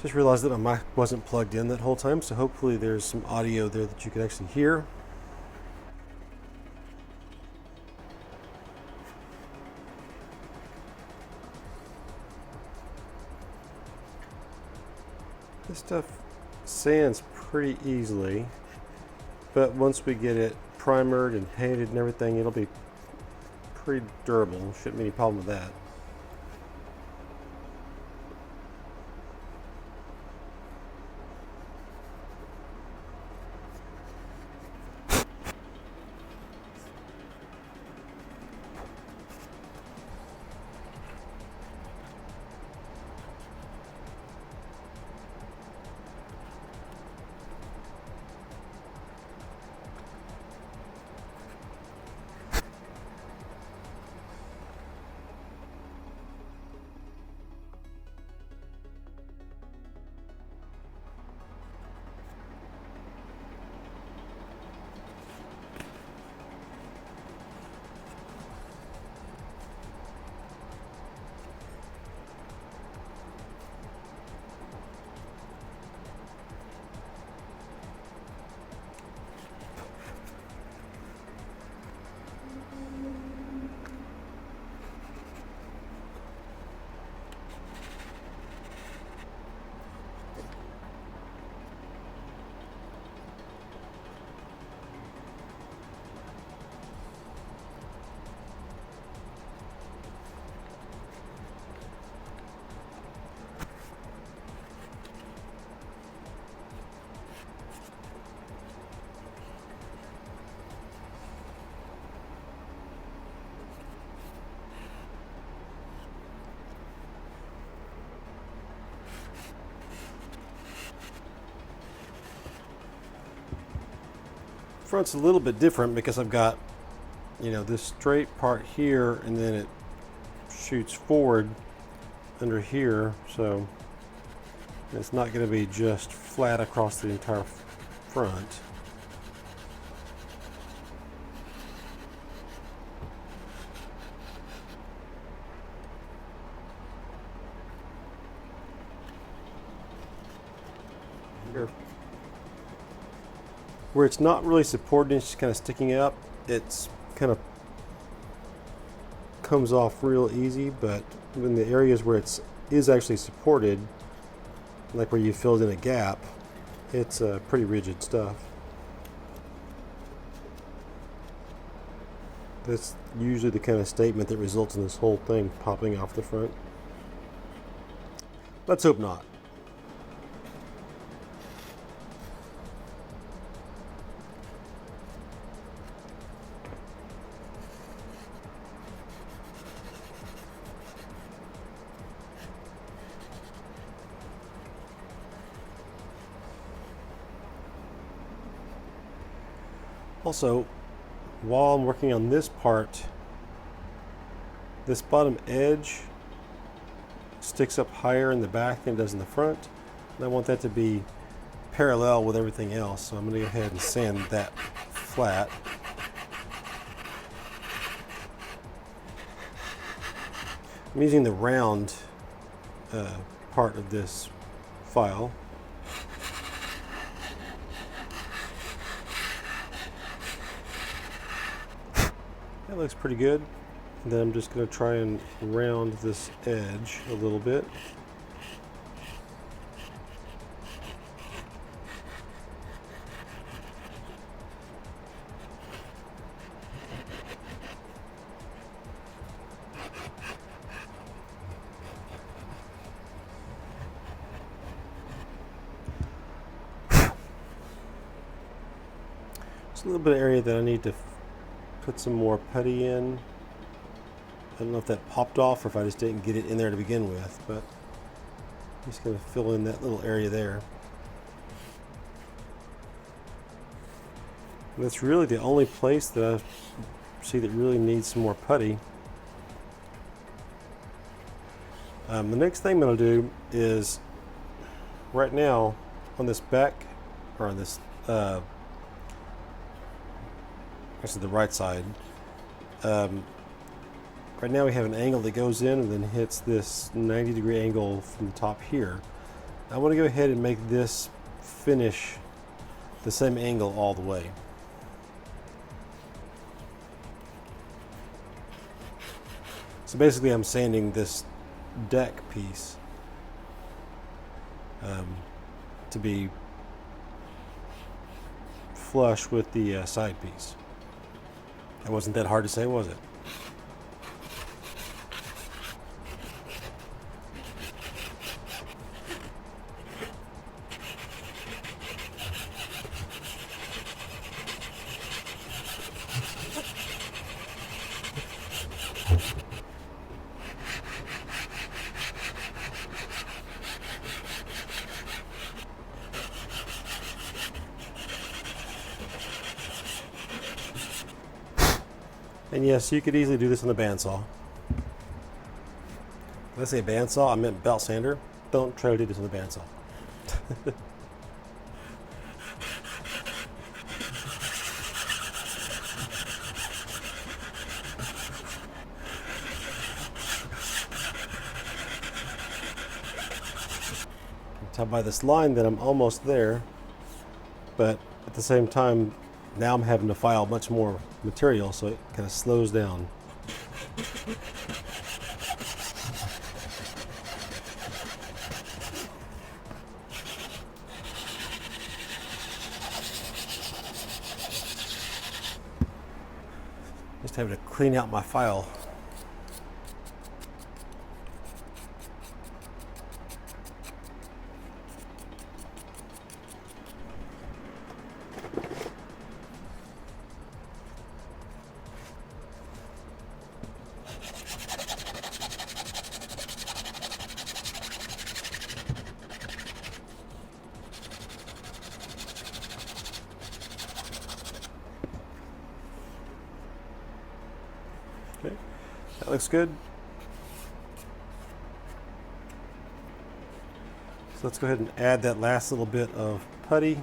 Just realized that my mic wasn't plugged in that whole time, so hopefully there's some audio there that you can actually hear. This stuff sands pretty easily, but once we get it primered and painted and everything, it'll be pretty durable. Shouldn't be any problem with that. Front's a little bit different because I've got, this straight part here, and then it shoots forward under here, so it's not going to be just flat across the entire front. Here. Where it's not really supported, it's just kind of sticking up, it's kind of comes off real easy, but in the areas where it is actually supported, like where you filled in a gap, it's pretty rigid stuff. That's usually the kind of statement that results in this whole thing popping off the front. Let's hope not. Also, while I'm working on this part, this bottom edge sticks up higher in the back than it does in the front, and I want that to be parallel with everything else, so I'm going to go ahead and sand that flat. I'm using the round part of this file. That looks pretty good. And then I'm just going to try and round this edge a little bit. There's a little bit of area that I need to put some more putty in. I don't know if that popped off or if I just didn't get it in there to begin with, but I'm just going to fill in that little area there. And that's really the only place that I see that really needs some more putty. The next thing I'm going to do is, right now on this back, or on this actually the right side, right now we have an angle that goes in and then hits this 90-degree angle from the top here. I want to go ahead and make this finish the same angle all the way. So basically I'm sanding this deck piece to be flush with the side piece. That wasn't that hard to say, was it? And yes, you could easily do this on the bandsaw. When I say bandsaw, I meant belt sander. Don't try to do this on the bandsaw. I can tell by this line that I'm almost there, but at the same time, now I'm having to file much more material, so it kind of slows down. Just having to clean out my file. Okay, that looks good. So let's go ahead and add that last little bit of putty.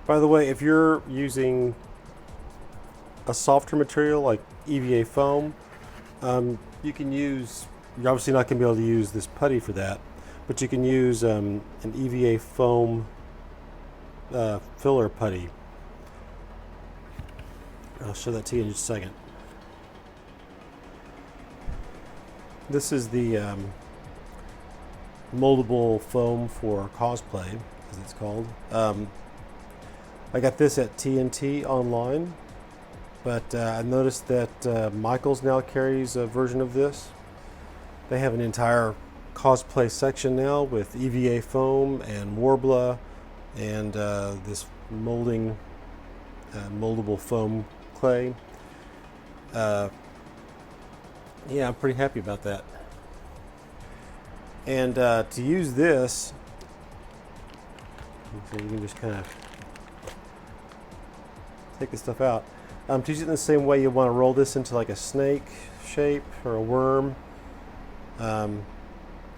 By the way, if you're using a softer material like EVA foam, you can use, you're obviously not going to be able to use this putty for that, but you can use an EVA foam filler putty. I'll show that to you in just a second. This is the moldable foam for Cosplay, as it's called. I got this at TNT online, but I noticed that Michaels now carries a version of this. They have an entire Cosplay section now with EVA foam and Warbler and this moldable foam clay. Yeah, I'm pretty happy about that. And to use this, so you can just kind of take this stuff out. To use it in the same way, you want to roll this into like a snake shape or a worm, and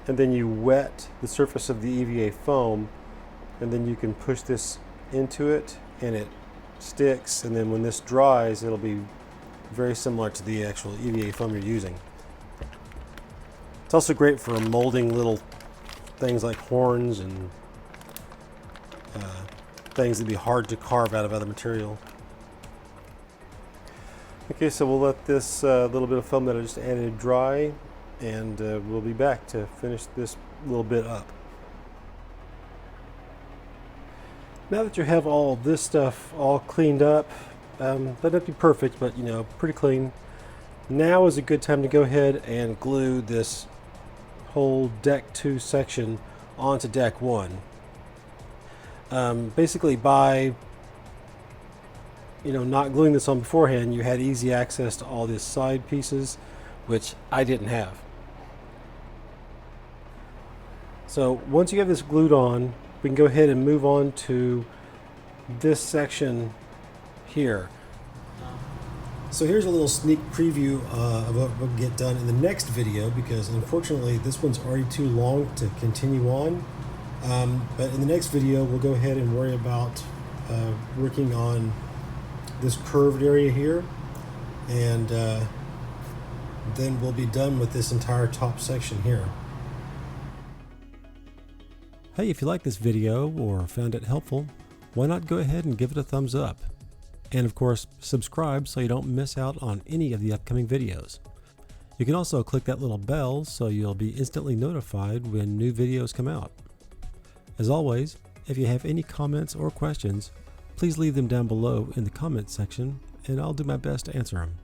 then you wet the surface of the EVA foam, and then you can push this into it and it sticks, and then when this dries it'll be very similar to the actual EVA foam you're using. It's also great for molding little things like horns and things that'd be hard to carve out of other material. Okay, so we'll let this little bit of foam that I just added dry, and we'll be back to finish this little bit up. Now that you have all this stuff all cleaned up, that not be perfect, but you know, pretty clean. Now is a good time to go ahead and glue this whole deck 2 section onto deck 1. Basically, by not gluing this on beforehand, you had easy access to all these side pieces, which I didn't have. So once you have this glued on, we can go ahead and move on to this section here. So here's a little sneak preview of what we'll get done in the next video, because unfortunately this one's already too long to continue on. But in the next video we'll go ahead and worry about working on this curved area here, and then we'll be done with this entire top section here. Hey, if you like this video or found it helpful, why not go ahead and give it a thumbs up? And of course, subscribe so you don't miss out on any of the upcoming videos. You can also click that little bell so you'll be instantly notified when new videos come out. As always, if you have any comments or questions, please leave them down below in the comments section and I'll do my best to answer them.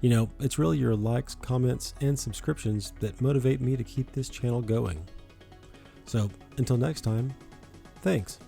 You know, it's really your likes, comments, and subscriptions that motivate me to keep this channel going. So, until next time, thanks.